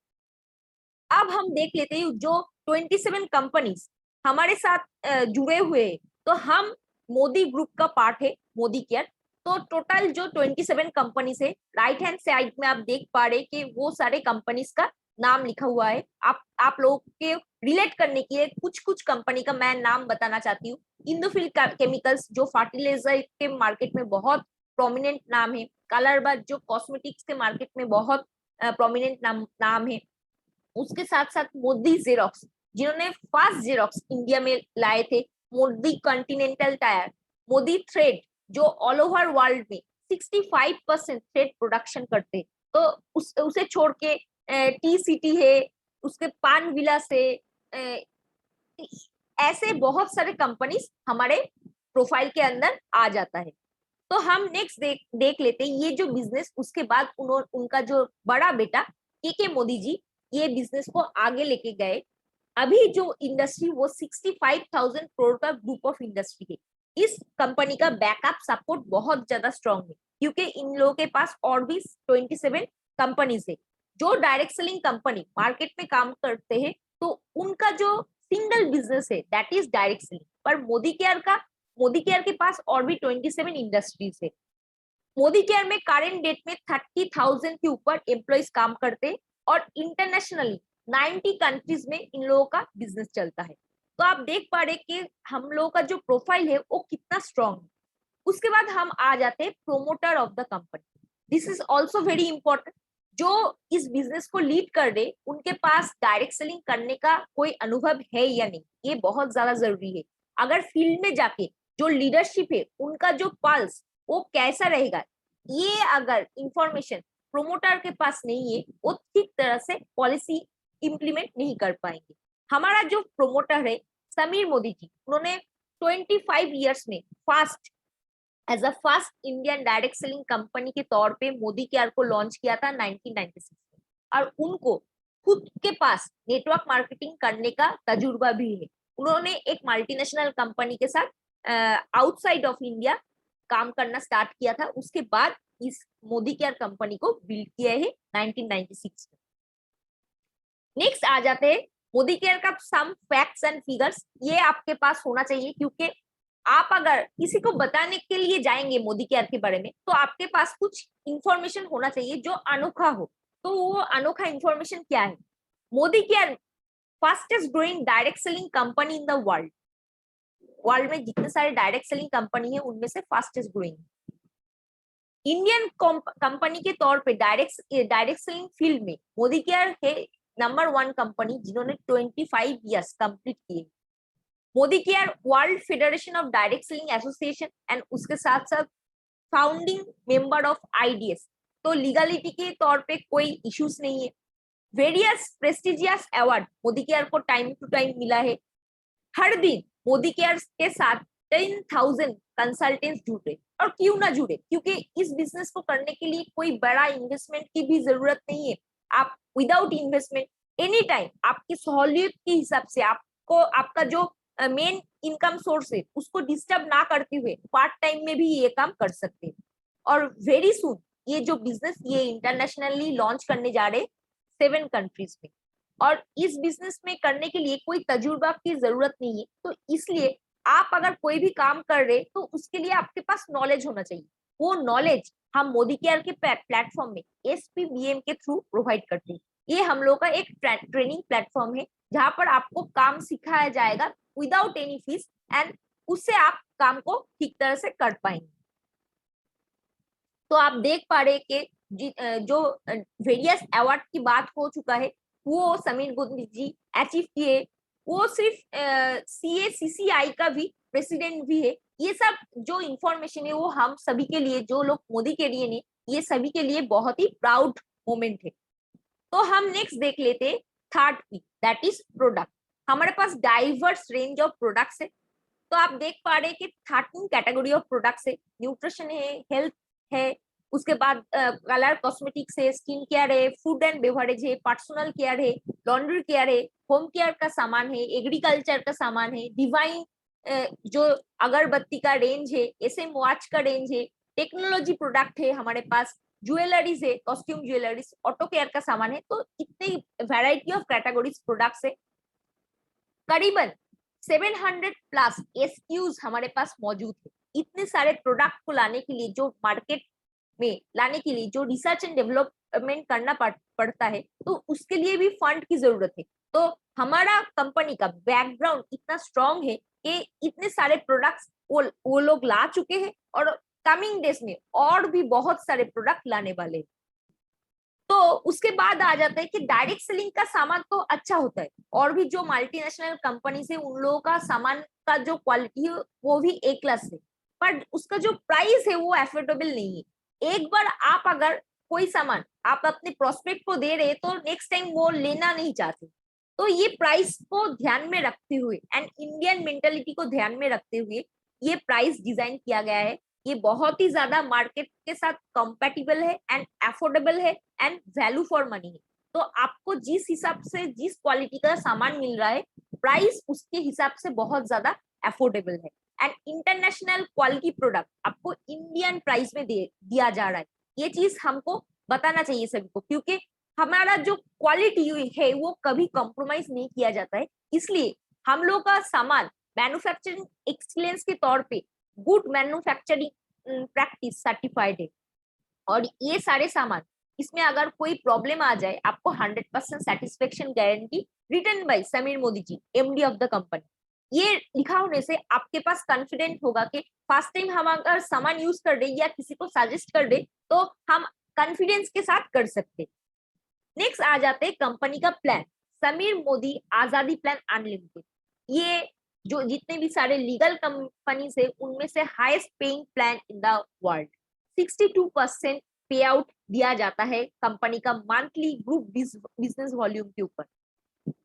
S1: अब हम देख लेते हैं जो 27 कंपनीज हमारे साथ जुड़े हुए हैं। तो हम मोदी ग्रुप का पार्ट है मोदी केयर। तो टोटल जो 27 कंपनीज है, राइट हैंड साइड में आप देख पा रहे कि वो सारे कंपनीज का नाम लिखा हुआ है। आप लोगों के रिलेट करने के लिए कुछ कंपनी का मैं नाम बताना चाहती हूँ। इंदुफिल केमिकल्स जो फर्टिलाइजर के मार्केट में बहुत प्रोमिनेंट नाम है। कलरबाज जो कॉस्मेटिक्स के मार्केट में बहुत प्रोमिनेंट नाम है। उसके साथ साथ मोदी जेरोक्स, जिन्होंने फर्स्ट जेरोक्स इंडिया में लाए थे। Modi continental tyre, Modi thread जो ऑल ओवर वर्ल्ड में 65% थ्रेड प्रोडक्शन करते। तो उसे छोड़ के टी सिटी है, उसके पान विलास है, ऐसे बहुत सारे कंपनीज हमारे प्रोफाइल के अंदर आ जाता है। तो हम नेक्स्ट देख लेते हैं ये जो बिजनेस, उसके बाद उनका जो बड़ा बेटा के मोदी जी ये बिजनेस को आगे लेके गए। अभी जो इंडस्ट्री वो 65,000 करोड़ का ग्रुप ऑफ इंडस्ट्री है। इस कंपनी का बैकअप सपोर्ट बहुत ज्यादा स्ट्रॉन्ग है, क्योंकि इन लोगों के पास और भी 27 कंपनीज है जो डायरेक्ट सेलिंग कंपनी मार्केट में काम करते हैं। तो उनका जो सिंगल बिजनेस है दैट इज डायरेक्ट सेलिंग। पर मोदी केयर के पास और भी 27 इंडस्ट्रीज है। मोदी केयर में करेंट डेट में 30,000 के ऊपर एम्प्लॉइज काम करते हैं और इंटरनेशनली 90 कंट्रीज में इन लोगों का बिजनेस चलता है। तो आप देख पा रहे कि हम लोगों का जो प्रोफाइल है वो कितना स्ट्रॉन्ग है। उसके बाद हम आ जाते हैं promoter of the company. This is also very important. जो इस बिजनेस को लीड कर रहे उनके पास डायरेक्ट सेलिंग करने का कोई अनुभव है या नहीं, ये बहुत ज्यादा जरूरी है। अगर फील्ड में जाके जो लीडरशिप है उनका जो पल्स वो कैसा रहेगा, ये अगर इंफॉर्मेशन प्रोमोटर के पास नहीं है वो ठीक तरह से पॉलिसी इंप्लीमेंट नहीं कर पाएंगे। हमारा जो प्रोमोटर है समीर मोदी जी, उन्होंने 25 इयर्स में as a first Indian direct selling company के तौर पे मोदी केयर को लॉन्च किया था 1996 में। और उनको खुद के पास नेटवर्क मार्केटिंग करने का तजुर्बा भी है। उन्होंने एक मल्टीनेशनल कंपनी के साथ आउटसाइड ऑफ इंडिया काम करना स्टार्ट किया था। उसके बाद इस मोदी केयर कंपनी को बिल्ड किया है 1996 में। नेक्स्ट आ जाते हैं मोदी केयर का सम फैक्ट्स एंड फिगर्स। ये आपके पास होना चाहिए, क्योंकि आप अगर किसी को बताने के लिए जाएंगे मोदी केयर के बारे में तो आपके पास कुछ इंफॉर्मेशन होना चाहिए जो अनोखा हो। तो वो अनोखा इंफॉर्मेशन क्या है? Modi care fastest growing direct selling company in the world. World में जितने सारे डायरेक्ट सेलिंग कंपनी है उनमें से फास्टेस्ट ग्रोइंग। इंडियन कंपनी के तौर पे डायरेक्ट सेलिंग फील्ड में मोदी केयर है नंबर 1 कंपनी जिन्होंने 25 इयर्स कंप्लीट किए। Modi care world federation of direct selling association and उसके साथ साथ फाउंडिंग मेंबर ऑफ आईडीएस। तो लीगलिटी के तौर पे कोई इश्यूज नहीं है। Various prestigious award Modi care को टाइम टू टाइम मिला है। हर दिन मोदी केयर के साथ 10,000 कंसल्टेंट्स जुड़े। और क्यों ना जुड़े, क्योंकि इस बिजनेस को करने के लिए कोई बड़ा इन्वेस्टमेंट की भी जरूरत नहीं है। आप विदाउट इन्वेस्टमेंट एनी टाइम आपकी सहूलियत के हिसाब से आपको आपका जो मेन इनकम सोर्स है उसको डिस्टर्ब ना करते हुए पार्ट टाइम में भी ये काम कर सकते हैं। और वेरी सुन ये जो बिजनेस ये इंटरनेशनली लॉन्च करने जा रहे 7 कंट्रीज में। और इस बिजनेस में करने के लिए कोई तजुर्बा की जरूरत नहीं है। तो इसलिए आप अगर कोई भी काम कर रहे तो उसके लिए आपके पास नॉलेज होना चाहिए। वो नॉलेज हम मोदी केयर के प्लेटफॉर्म में SPBM के थ्रू प्रोवाइड करते हैं। ये हम लोग का एक ट्रेनिंग प्लेटफॉर्म है जहां पर आपको काम सिखाया जाएगा विदाउट एनी फीस एंड उससे आप काम को ठीक तरह से कर पाएंगे। तो आप देख पा रहे कि जो वेरियस अवार्ड की बात हो चुका है वो समीर मोदी जी अचीव किए। वो सिर्फ CACCI का भी प्रेसिडेंट भी है। ये सब जो इंफॉर्मेशन है वो हम सभी के लिए, जो लोग मोदी के लिए नहीं, ये सभी के लिए बहुत ही प्राउड मोमेंट है। तो हम नेक्स्ट देख लेते हैं third P that is product. हमारे पास डाइवर्स रेंज ऑफ प्रोडक्ट्स है। तो आप देख पा रहे हैं कि 13 कैटेगरी ऑफ प्रोडक्ट्स है। न्यूट्रिशन है, हेल्थ है, उसके बाद कलर कॉस्मेटिक्स है, स्किन केयर है, फूड एंड बेवरेज है, पर्सनल केयर है, लॉन्ड्री केयर है, होम केयर का सामान है, एग्रीकल्चर का सामान है, डिवाइन जो अगरबत्ती का रेंज है, SM वॉच का रेंज है, टेक्नोलॉजी प्रोडक्ट है हमारे पास, ज्वेलरीज है, कॉस्ट्यूम ज्वेलरीज, ऑटो केयर का सामान है। तो इतनी वैरायटी ऑफ कैटेगरीज प्रोडक्ट्स है। करीबन 700 प्लस SKUs हमारे पास मौजूद है। इतने सारे प्रोडक्ट को लाने के लिए, जो मार्केट में लाने के लिए जो रिसर्च एंड डेवलपमेंट करना पड़ता है, तो उसके लिए भी फंड की जरूरत है। तो हमारा कंपनी का बैकग्राउंड इतना स्ट्रांग है कि इतने सारे प्रोडक्ट्स वो लोग ला चुके हैं और कमिंग डेज में और भी बहुत सारे प्रोडक्ट लाने वाले हैं। तो उसके बाद आ जाता है कि डायरेक्ट सेलिंग का सामान तो अच्छा होता है और भी जो मल्टीनेशनल कंपनी है उन लोगों का सामान का जो क्वालिटी है वो भी A क्लास है, पर उसका जो प्राइस है वो एफोर्डेबल नहीं है। एक बार आप अगर कोई सामान आप अपने प्रोस्पेक्ट को दे रहे तो नेक्स्ट टाइम वो लेना नहीं चाहते। तो ये प्राइस को ध्यान में रखते हुए एंड इंडियन मेंटेलिटी को ध्यान में रखते हुए ये प्राइस डिजाइन किया गया है। ये बहुत ही ज्यादा मार्केट के साथ कंपेटिबल है एंड अफोर्डेबल है एंड वैल्यू फॉर मनी है। तो आपको जिस हिसाब से जिस क्वालिटी का सामान मिल रहा है, प्राइस उसके हिसाब से बहुत ज्यादा अफोर्डेबल है एंड इंटरनेशनल क्वालिटी प्रोडक्ट आपको इंडियन प्राइस में दिया जा रहा है। ये चीज हमको बताना चाहिए सभी को, क्योंकि हमारा जो क्वालिटी है वो कभी कॉम्प्रोमाइज नहीं किया जाता है। इसलिए हम लोग का सामान मैन्युफैक्चरिंग एक्सीलेंस के तौर पे गुड मैन्युफैक्चरिंग प्रैक्टिस सर्टिफाइड है। और ये सारे सामान, इसमें अगर कोई प्रॉब्लम आ जाए, आपको 100% satisfaction guarantee written by Sameer Modi ji, MD of the company. ये लिखा होने से आपके पास कॉन्फिडेंट होगा कि फर्स्ट टाइम हम अगर सामान यूज कर दे या किसी को सजेस्ट कर दे तो हम कॉन्फिडेंस के साथ कर सकते। नेक्स्ट आ जाते हैं कंपनी का प्लान, समीर मोदी आजादी प्लान अनलिमिटेड। ये जो जितने भी सारे लीगल कंपनी है उनमें से highest paying plan in the world. 62% पे आउट दिया जाता है कंपनी का मंथली ग्रुप बिजनेस वॉल्यूम के ऊपर।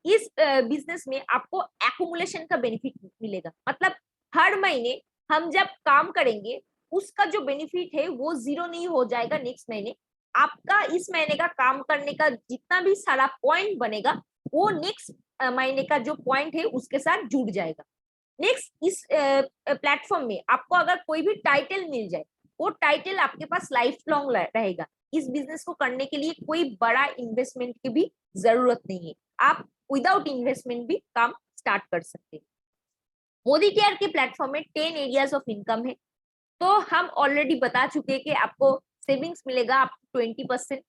S1: इस बिजनेस में आपको एक्यूमुलेशन का बेनिफिट मिलेगा, मतलब हर महीने हम जब काम करेंगे उसका जो बेनिफिट है वो जीरो नहीं हो जाएगा नेक्स्ट महीने। आपका इस महीने का काम करने का जितना भी सारा पॉइंट बनेगा वो नेक्स्ट महीने का जो पॉइंट है उसके साथ जुड़ जाएगा। नेक्स्ट, इस प्लेटफॉर्म में आपको अगर कोई भी टाइटल मिल जाए, वो टाइटल आपके पास लाइफ लॉन्ग रहेगा। इस बिजनेस को करने के लिए कोई बड़ा इन्वेस्टमेंट की भी जरूरत नहीं है, आप विदाउट इन्वेस्टमेंट भी काम स्टार्ट कर सकते हैं। मोदी केयर के प्लेटफॉर्म में 10 एरियाज ऑफ इनकम है। तो हम ऑलरेडी बता चुके हैं कि आपको सेविंग्स मिलेगा आप 20%।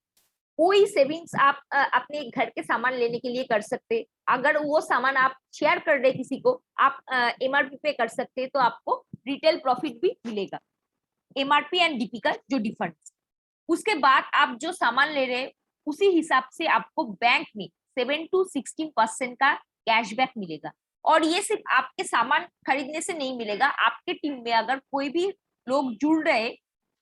S1: कोई सेविंग्स आप अपने घर के सामान लेने के लिए कर सकते, अगर वो सामान आप शेयर कर रहे किसी को, आप एमआरपी पे कर सकते, तो आपको रिटेल प्रॉफिट भी मिलेगा, एमआरपी एंड डीपी का जो डिफरेंस। उसके बाद आप जो सामान ले रहे हैं उसी हिसाब से आपको बैंक में 7 to 16% का कैशबैक मिलेगा। और ये सिर्फ आपके सामान खरीदने से नहीं मिलेगा, आपके टीम में अगर कोई भी लोग जुड़ रहे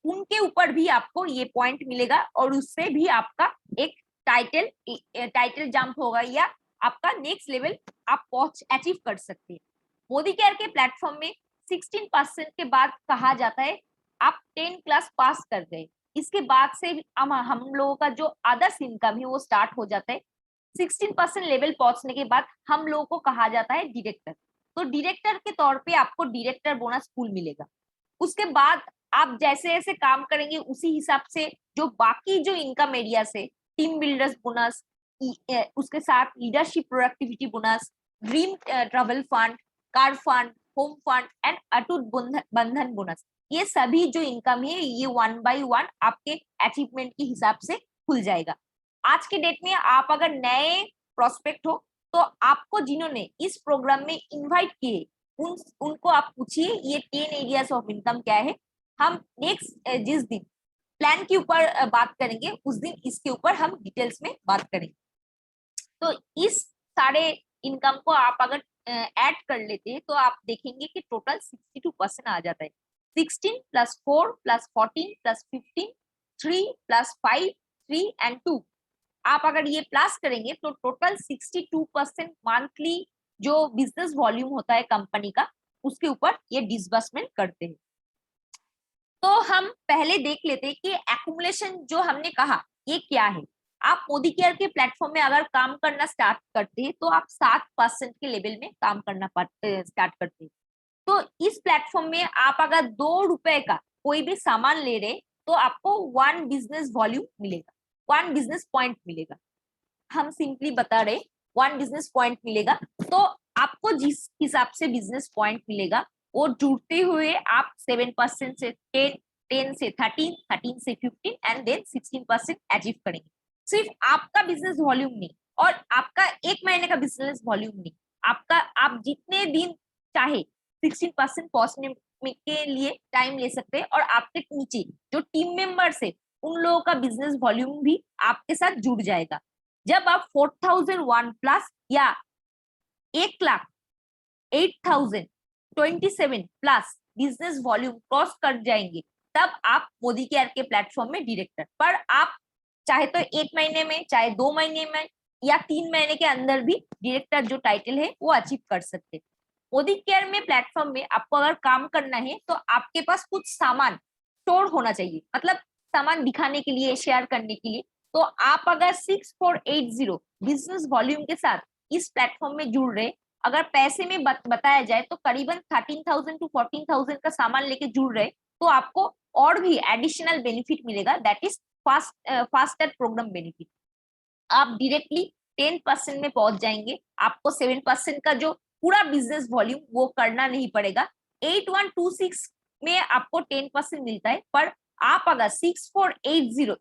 S1: उनके ऊपर भी आपको ये पॉइंट मिलेगा और उससे भी आपका एक टाइटल जंप होगा या आपका नेक्स्ट लेवल आप पहुंच अचीव कर सकते हैं। मोदी केयर के प्लेटफॉर्म में 16% के बाद कहा जाता है आप 10 क्लास पास कर गए, इसके बाद से हम लोगों का जो अदर्स इनकम है वो स्टार्ट हो जाता है। 16% लेवल पहुंचने के बाद हम लोगों को कहा जाता है डायरेक्टर। तो डायरेक्टर के तौर पे आपको डायरेक्टर बोनस फुल मिलेगा। उसके बाद आप जैसे जैसे काम करेंगे उसी हिसाब से जो बाकी जो इनकम एरिया से टीम बिल्डर्स बोनस, उसके साथ leadership productivity bonus, dream travel fund, car fund, home fund and अटूट बंधन बोनस, ये सभी जो इनकम है ये 1 by 1 आपके अचीवमेंट के हिसाब से खुल जाएगा। आज के डेट में आप अगर नए प्रोस्पेक्ट हो तो आपको जिन्होंने इस प्रोग्राम में इनवाइट किए उनको आप पूछिए ये 10 एरियाज ऑफ इनकम क्या है। हम नेक्स्ट जिस दिन प्लान के ऊपर बात करेंगे उस दिन इसके ऊपर हम डिटेल्स में बात करेंगे। तो इस सारे इनकम को आप अगर ऐड कर लेते हैं तो आप देखेंगे कि टोटल 62% आ जाता है। 16 + 4 + 14 + 15, 3 + 5, 3 and 2, आप अगर ये प्लस करेंगे तो टोटल 62% मंथली जो बिजनेस वॉल्यूम होता है कंपनी का उसके ऊपर ये डिसबर्समेंट करते हैं। तो हम पहले देख लेते हैं कि एक्यूमुलेशन जो हमने कहा ये क्या है। आप मोदी केयर के प्लेटफॉर्म में अगर काम करना स्टार्ट करते हैं तो आप 7% के लेवल में काम करना स्टार्ट करते हैं। तो इस प्लेटफॉर्म में आप अगर 2 रुपए का कोई भी सामान ले रहे तो आपको 1 बिजनेस वॉल्यूम मिलेगा, 1 बिजनेस पॉइंट मिलेगा। हम सिंपली बता रहे 1 बिजनेस पॉइंट मिलेगा। तो आपको जिस हिसाब से बिजनेस पॉइंट मिलेगा वो जुड़ते हुए आप 7% से 10, 10 से 13, 13 से 15 एंड देन 16% अचीव करेंगे। सिर्फ आपका बिजनेस वॉल्यूम नहीं और आपका एक महीने का बिजनेस वॉल्यूम नहीं, आपका आप जितने दिन चाहे 16% पहुंचने के लिए टाइम ले सकते हैं। और आपके नीचे जो टीम मेंबर्स है उन लोगों का बिजनेस वॉल्यूम भी आपके साथ जुड़ जाएगा। जब आप 4001 प्लस या 1,08,027 प्लस बिजनेस वॉल्यूम क्रॉस कर जाएंगे तब आप मोदी केयर के प्लेटफॉर्म में डायरेक्टर। पर आप चाहे तो 1 महीने में चाहे 2 महीने में या 3 महीने के अंदर भी डायरेक्टर जो टाइटल है वो अचीव कर सकते हैं। मोदी केयर में प्लेटफॉर्म में आपको अगर काम करना है तो आपके पास कुछ सामान स्टोर होना चाहिए, मतलब सामान दिखाने के लिए, शेयर करने के लिए। तो आप अगर 6480 बिजनेस वॉल्यूम के साथ इस प्लेटफॉर्म में जुड़ रहे, अगर पैसे में बताया जाए तो करीबन 13,000 to 14,000 का सामान लेके जुड़ रहे, तो आपको और भी एडिशनल बेनिफिट मिलेगा, that is faster program benefit. आप डायरेक्टली 10% में पहुंच जाएंगे, आपको 7% का जो पूरा बिजनेस वॉल्यूम वो करना नहीं पड़ेगा। 8126 में आपको 10% मिलता है, पर आप अगर 6480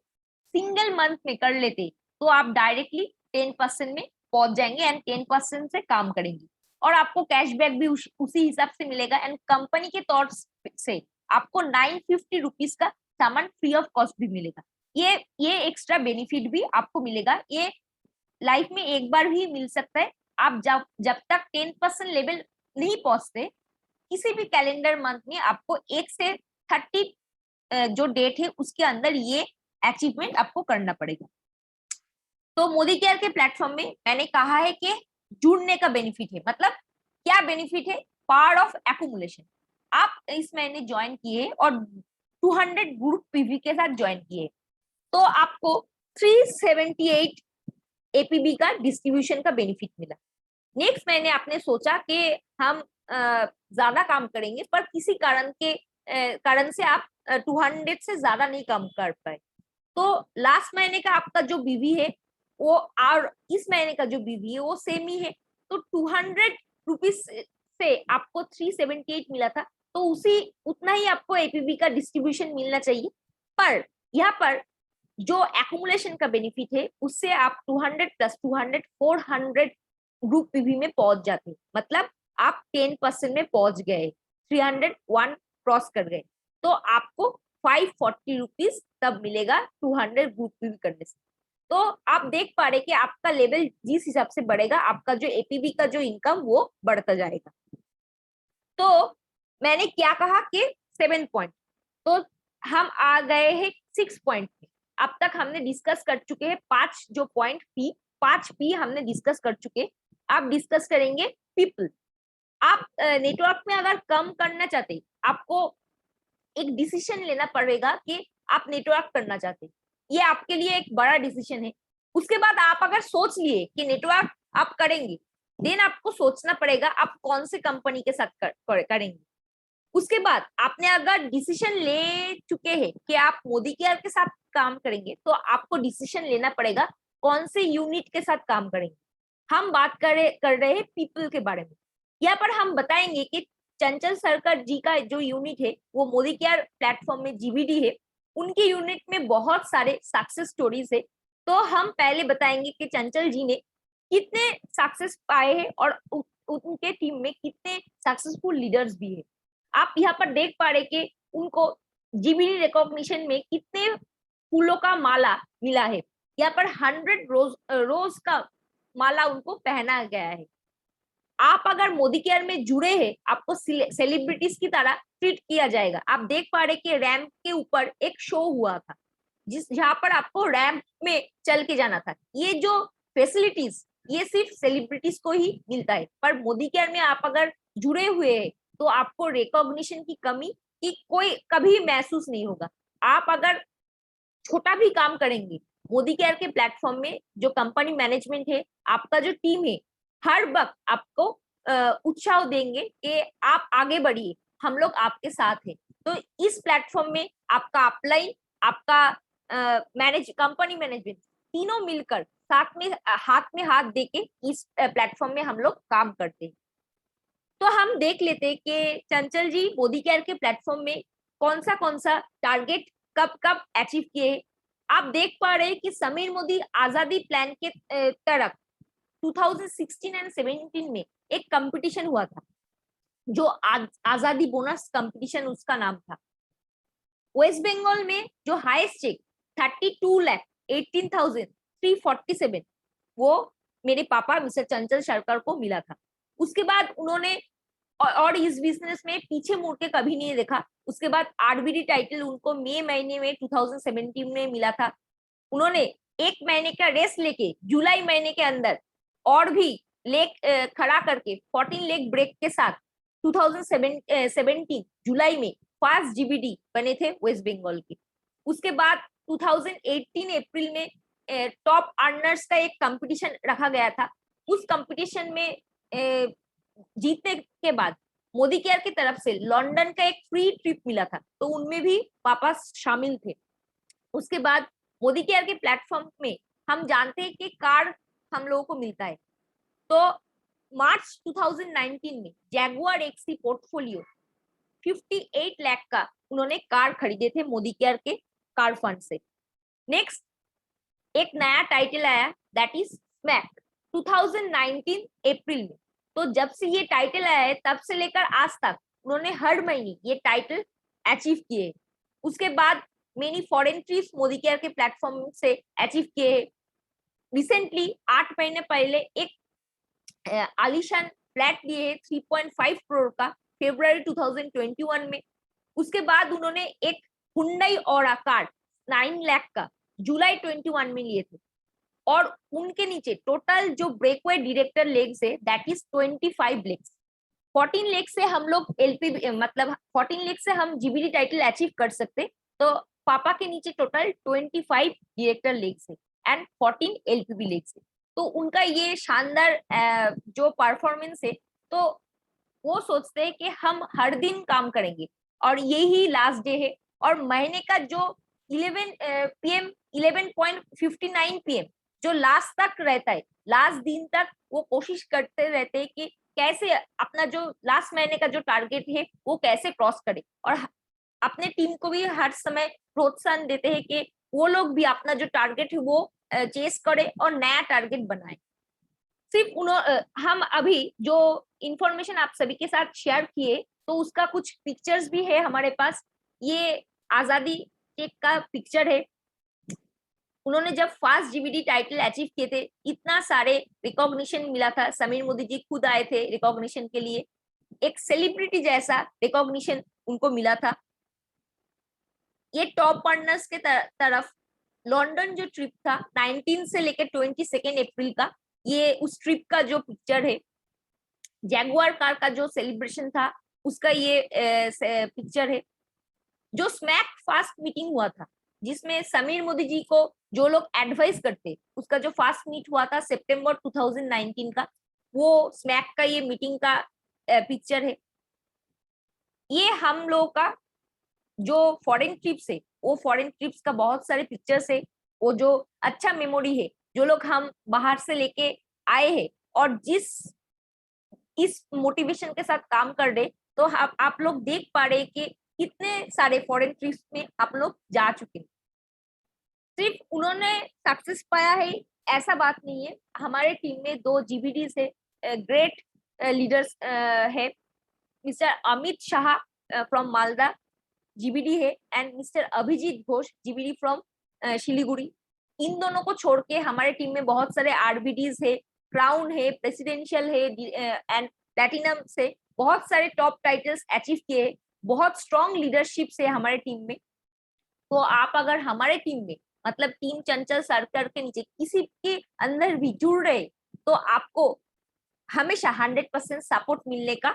S1: सिंगल मंथ में कर लेते तो आप डायरेक्टली 10% में पहुंच जाएंगे एंड 10% से काम करेंगे, और आपको कैशबैक भी उसी हिसाब से मिलेगा। एंड कंपनी के तौर से आपको 950 रुपीज का सामान फ्री ऑफ कॉस्ट भी मिलेगा। ये एक्स्ट्रा बेनिफिट भी आपको मिलेगा, ये लाइफ में एक बार ही मिल सकता है। आप जब जब तक 10% लेवल नहीं पहुंचते, किसी भी कैलेंडर मंथ में आपको 1 से 30 जो डेट है उसके अंदर ये अचीवमेंट आपको करना पड़ेगा। तो मोदी केयर के प्लेटफॉर्म में मैंने कहा है कि जुड़ने का बेनिफिट है, मतलब क्या बेनिफिट है, पावर ऑफ एक्यूमुलेशन। आप इस महीने ज्वाइन किए और 200 ग्रुप पीवी के साथ ज्वाइन किए, तो आपको 378 एपीबी का डिस्ट्रीब्यूशन का बेनिफिट मिला। नेक्स्ट महीने आपने सोचा कि हम ज्यादा काम करेंगे, पर किसी कारण से आप 200 से ज्यादा नहीं काम कर पाए, तो लास्ट महीने का आपका जो बीवी है वो और इस महीने का जो बीवी है वो सेम ही है, तो 200 रुपीज से आपको 378 मिला था, तो उसी उतना ही आपको एपीबी का डिस्ट्रीब्यूशन मिलना चाहिए। पर यहाँ पर जो एक्यूमुलेशन का बेनिफिट है उससे आप 200 प्लस 200 400 ग्रुप पीवी में पहुंच जाते हैं, मतलब आप 10% में पहुंच गए, 301 क्रॉस कर गए, तो आपको 540 रुपीज तब मिलेगा 200 ग्रुप पीवी करने से। तो आप देख पा रहे कि आपका लेवल जिस हिसाब से बढ़ेगा, आपका जो एपीवी का जो इनकम वो बढ़ता जाएगा। तो मैंने क्या कहा कि 7 पॉइंट, तो हम आ गए हैं 6 पॉइंट पे। अब तक हमने डिस्कस कर चुके हैं 5 जो पॉइंट पी, 5 पी हमने डिस्कस कर चुके। आप डिस्कस करेंगे पीपल। आप नेटवर्क में अगर कम करना चाहते, आपको एक डिसीजन लेना पड़ेगा कि आप नेटवर्क करना चाहते, ये आपके लिए एक बड़ा डिसीजन है। उसके बाद आप अगर सोच लिए कि नेटवर्क आप करेंगे, देन आपको सोचना पड़ेगा आप कौन से कंपनी के साथ करेंगे। उसके बाद आपने अगर डिसीजन ले चुके हैं कि आप मोदी केयर के साथ काम करेंगे, तो आपको डिसीजन लेना पड़ेगा कौन से यूनिट के साथ काम करेंगे। हम बात कर रहे हैं पीपल के बारे में। यहाँ पर हम बताएंगे कि चंचल सरकार जी का जो यूनिट है वो मोदी केयर प्लेटफॉर्म में जीबीडी है, उनके यूनिट में बहुत सारे सक्सेस स्टोरीज है। तो हम पहले बताएंगे कि चंचल जी ने कितने सक्सेस पाए हैं और उनके टीम में कितने सक्सेसफुल लीडर्स भी है। आप यहाँ पर देख पा रहे कि उनको जीबीडी रिकॉग्निशन में कितने फूलों का माला मिला है। यहाँ पर 100 रोज का माला उनको पहना गया है। आप अगर मोदी केयर में जुड़े हैं, आपको सेलिब्रिटीज की तरह ट्रीट किया जाएगा। आप देख पा रहे कि रैंप के ऊपर एक शो हुआ था, जहाँ पर आपको रैंप में चल के जाना था। ये जो फैसिलिटीज ये सिर्फ सेलिब्रिटीज को ही मिलता है, पर मोदी केयर में आप अगर जुड़े हुए हैं तो आपको रिकॉग्निशन की कमी की कोई कभी महसूस नहीं होगा। आप अगर छोटा भी काम करेंगे, मोदी केयर के प्लेटफॉर्म में जो कंपनी मैनेजमेंट है, आपका जो टीम है, हर वक्त आपको उत्साह देंगे कि आप आगे बढ़िए, हम लोग आपके साथ हैं। तो इस प्लेटफॉर्म में आपका अपलाइन, आपका कंपनी मैनेजमेंट तीनों मिलकर साथ में हाथ देके इस प्लेटफॉर्म में हम लोग काम करते हैं। तो हम देख लेते हैं कि चंचल जी मोदी केयर के प्लेटफॉर्म में कौन सा टारगेट कब कब अचीव किए। आप देख पा रहे हैं कि समीर मोदी आजादी प्लान के तरफ 2016 एंड 17 में एक कंपटीशन हुआ था, जो आजादी बोनस कंपटीशन उसका नाम था। वेस्ट बंगाल में जो हाईएस्ट चेक 32,18,347 वो मेरे पापा मिस्टर चंचल सरकार को मिला था। उसके बाद उन्होंने और इस बिजनेस में पीछे मुड़ के कभी नहीं देखा। उसके बाद आरबीडी टाइटल उनको मई महीने में 2017 में मिला था। उन्होंने एक महीने का रेस्ट लेके जुलाई महीने के अंदर और भी लेग खड़ा करके 14 लेग ब्रेक के साथ 2017 जुलाई में फर्स्ट जीबीडी बने थे वेस्ट बंगाल के। उसके बाद 2018 अप्रैल में टॉप अर्नर्स का एक कंपटीशन रखा गया था। उस कंपटीशन में जीतने के बाद मोदी केयर की तरफ से लंदन का एक फ्री ट्रिप मिला था, तो उनमें भी पापा शामिल थे। उसके बाद मोदी केयर के प्लेटफॉर्म में हम जानते हैं कि कार हम लोगों को मिलता है, तो मार्च 2019 में जैगुआर एक्सी पोर्टफोलियो 58 लाख का उन्होंने कार खरीदे थे मोदी केयर के कार फंड से। नेक्स्ट एक नया टाइटल आया, दैट इज स्मैक 2019 अप्रैल में। तो जब से ये टाइटल आया है तब से लेकर आज तक उन्होंने हर महीने ये टाइटल अचीव किए। उसके बाद many foreign trips Modi care के प्लेटफॉर्म से अचीव किए। रिसेंटली 8 महीने पहले एक आलिशान फ्लैट लिए है 3.5 करोड़ का फरवरी 2021 में। उसके बाद उन्होंने एक हुंडई ऑरा कार 9 लाख का जुलाई 21 में लिए थे, और उनके नीचे टोटल जो ब्रेकवे डायरेक्टर लेग्स है दैट इज 25 लेग्स। 14 लेग से हम लोग एलपी मतलब 14 लेग से हम जीबीडी टाइटल अचीव कर सकते, तो पापा के नीचे टोटल 25 डायरेक्टर लेग्स है एंड 14 एलपीबी लेग्स है। तो उनका ये शानदार जो परफॉर्मेंस है, तो वो सोचते हैं कि हम हर दिन काम करेंगे और यही लास्ट डे है, और महीने का जो 11 पीएम 11.59 पीएम जो लास्ट तक रहता है, लास्ट दिन तक वो कोशिश करते रहते हैं कि कैसे अपना जो लास्ट महीने का जो टारगेट है वो कैसे क्रॉस करे, और अपने टीम को भी हर समय प्रोत्साहन देते हैं कि वो लोग भी अपना जो टारगेट है वो चेस करे और नया टारगेट बनाए। सिर्फ हम अभी जो इंफॉर्मेशन आप सभी के साथ शेयर किए, तो उसका कुछ पिक्चर्स भी है हमारे पास। ये आजादी केक का पिक्चर है। उन्होंने जब फर्स्ट जीबीडी टाइटल अचीव किए थे, इतना सारे रिकॉग्निशन मिला था। समीर मोदी जी खुद आए थे रिकॉग्निशन के लिए, एक सेलिब्रिटी जैसा रिकॉग्निशन उनको मिला था। ये टॉप अर्नर्स के तरफ लंदन जो ट्रिप था 19 से लेकर 22 अप्रैल का, ये उस ट्रिप का जो पिक्चर है। जैगुआर कार का जो सेलिब्रेशन था उसका ये पिक्चर है। जो स्मैक फास्ट मीटिंग हुआ था जिसमें समीर मोदी जी को जो लोग एडवाइस करते, उसका जो फास्ट मीट हुआ था सितंबर 2019 का, वो स्मैक का ये मीटिंग का पिक्चर है। ये हम लोग का जो फॉरेन ट्रिप्स है, वो फॉरेन ट्रिप्स का बहुत सारे पिक्चर्स है, वो जो अच्छा मेमोरी है जो लोग हम बाहर से लेके आए हैं, और इस मोटिवेशन के साथ काम कर रहे, तो आप लोग देख पा रहे कि कितने सारे फॉरेन ट्रिप्स में आप लोग जा चुके हैं। सिर्फ उन्होंने सक्सेस पाया है ऐसा बात नहीं है। हमारे टीम में 2 जीबीडी से ग्रेट लीडर्स है। Mister Amit Shah from Malda GBD है, and mister Abhijit Ghosh GBD from Siliguri. इन दोनों को छोड़ के हमारे टीम में बहुत सारे आरबीडीज है, क्राउन है, प्रेसिडेंशियल है एंड प्लैटिनम से बहुत सारे टॉप टाइटल्स अचीव किए। बहुत स्ट्रॉन्ग लीडरशिप है हमारे टीम में। तो आप अगर हमारे टीम में मतलब टीम चंचल सरकार के नीचे किसी के अंदर भी जुड़ रहे, तो आपको हमेशा 100% सपोर्ट मिलने का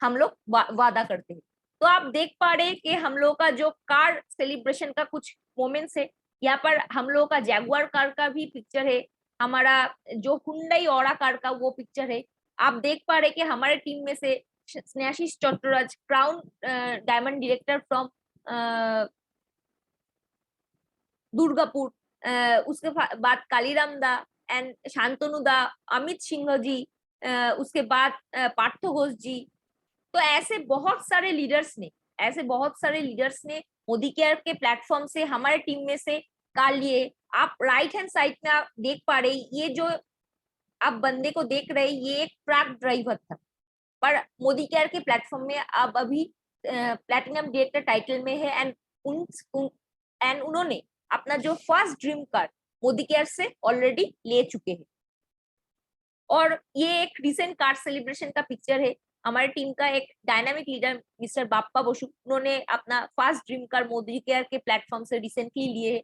S1: हम लोग वादा करते हैं। तो आप देख पा रहे हैं कि हम लोग का जो कार सेलिब्रेशन का कुछ मोमेंट्स है। यहाँ पर हम लोग का जैगुआर कार का भी पिक्चर है, हमारा जो हुंडई ऑरा कार का वो पिक्चर है। आप देख पा रहे कि हमारे टीम में से Snehashish Chattoraj crown diamond director from Durgapur, उसके बाद कालीराम दा एंड शांतनु दा, अमित सिंह जी, उसके बाद पार्थ घोष जी। तो ऐसे बहुत सारे लीडर्स ने मोदी केयर के प्लेटफॉर्म से हमारे टीम में से कार लिए। आप राइट हैंड साइड में आप देख पा रहे, ये जो आप बंदे को देख रहे, ये एक ट्रक ड्राइवर था, पर मोदी केयर के प्लेटफॉर्म में अब अभी प्लैटिनम डायरेक्टर टाइटल में है, एंड उन्होंने अपना जो first dream car Modi care से ऑलरेडी ले चुके हैं। और ये एक रिसेंट कार सेलिब्रेशन का पिक्चर है। हमारे टीम का एक dynamic leader mister Bappa Basu, उन्होंने अपना first dream car Modi care के प्लेटफॉर्म से रिसेंटली लिए है।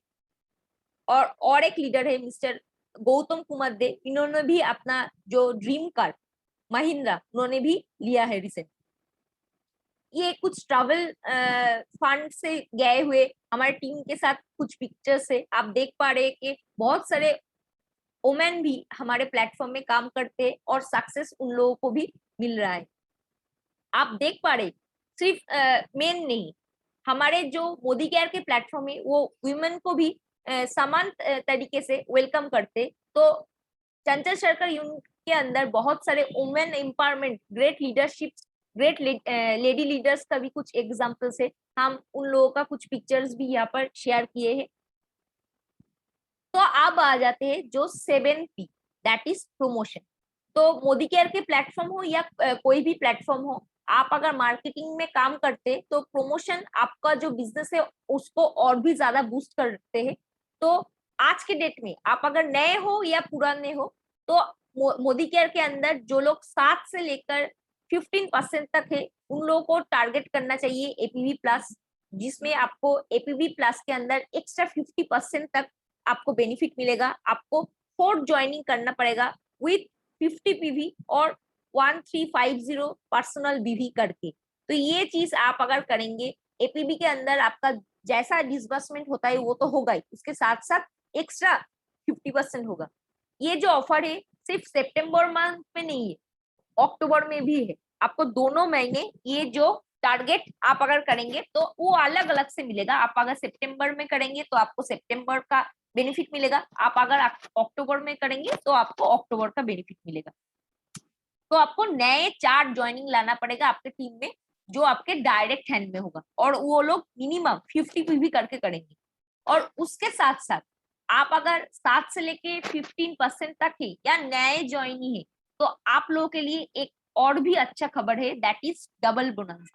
S1: और एक लीडर है मिस्टर गौतम कुमार दे, इन्होंने भी अपना जो ड्रीम कार महिंद्रा उन्होंने भी लिया है रिसेंट। ये कुछ ट्रैवल फंड से गए हुए हमारे टीम के साथ कुछ पिक्चर्स है, आप देख पा रहे हैं कि बहुत सारे वुमेन भी हमारे प्लेटफॉर्म में काम करते हैं और सक्सेस उन लोगों को भी मिल रहा है। आप देख पा रहे सिर्फ मेन नहीं, हमारे जो मोदी केयर के प्लेटफॉर्म है वो वुमेन को भी समान तरीके से वेलकम करते। तो चंचल सर्कल यूनिट के अंदर बहुत सारे women empowerment, great leadership, great lady leaders का भी कुछ एग्जांपल्स है। हम उन लोगों का कुछ पिक्चर्स भी यहाँ पर शेयर किए हैं। तो अब आ जाते हैं जो 7P, दैट इज प्रमोशन। तो मोदी केयर के प्लेटफॉर्म हो या कोई भी प्लेटफॉर्म हो, आप अगर मार्केटिंग में काम करते तो प्रमोशन आपका जो बिजनेस है उसको और भी ज्यादा बूस्ट करते हैं। तो आज के डेट में आप अगर नए हो या पुराने हो, तो मोदी केयर के अंदर जो लोग 7 से लेकर 15% तक है, उन लोगों को टारगेट करना चाहिए एपीवी प्लस, जिसमें आपको एपीवी प्लस के अंदर एक्स्ट्रा 50% तक आपको बेनिफिट मिलेगा। आपको फोर्थ ज्वाइनिंग करना पड़ेगा विथ 50 पीवी और 1350 पर्सनल बीवी करके। तो ये चीज आप अगर करेंगे, एपीबी के अंदर आपका जैसा डिसबर्समेंट होता है वो तो होगा ही, उसके साथ साथ एक्स्ट्रा 50% होगा। ये जो ऑफर है सिर्फ सितंबर मंथ में नहीं है, अक्टूबर में भी है। आपको दोनों महीने ये जो टारगेट आप अगर करेंगे तो वो अलग अलग से मिलेगा। आप अगर सितंबर में करेंगे तो आपको सितंबर का बेनिफिट मिलेगा, आप अगर अक्टूबर में करेंगे तो आपको अक्टूबर का बेनिफिट मिलेगा। तो आपको नए 4 ज्वाइनिंग लाना पड़ेगा आपके टीम में, जो आपके डायरेक्ट हैंड में होगा, और वो लोग मिनिमम 50 पीवी करके करेंगे। और उसके साथ साथ आप अगर 7 से लेके 15% तक है या नए ज्वाइनी है, तो आप लोगों के लिए एक और भी अच्छा खबर है, that is double bonus.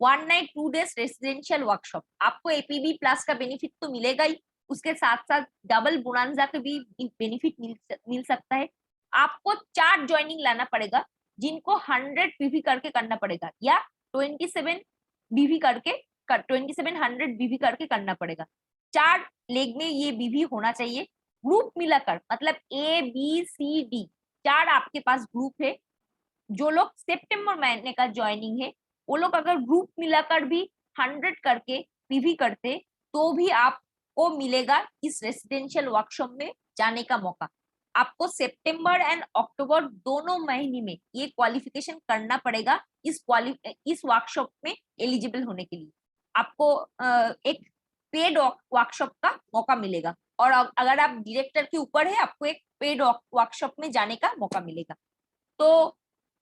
S1: 1 night 2 days residential workshop, आपको एपीबी प्लस का बेनिफिट तो मिलेगा ही, उसके साथ साथ डबल बोनांजा का भी बेनिफिट मिल सकता है। आपको 4 ज्वाइनिंग लाना पड़ेगा, जिनको 100 पीवी करके करना पड़ेगा, या 27 बीवी करके 2700 बीवी करके करना पड़ेगा। 4 लेग में ये बीवी होना चाहिए, ग्रुप मिलाकर, मतलब ए बी सी डी 4 आपके पास ग्रुप है। जो लोग सितंबर महीने का ज्वाइनिंग है, वो लोग अगर ग्रुप मिलाकर भी 100 करके पीवी करते तो भी आपको मिलेगा इस रेसिडेंशियल वर्कशॉप में जाने का मौका। आपको सितंबर एंड अक्टूबर दोनों महीने में ये क्वालिफिकेशन करना पड़ेगा इस वर्कशॉप में एलिजिबल होने के लिए। आपको एक पेड वर्कशॉप का मौका मिलेगा, और अगर आप डायरेक्टर के ऊपर है, आपको एक पेड वर्कशॉप में जाने का मौका मिलेगा। तो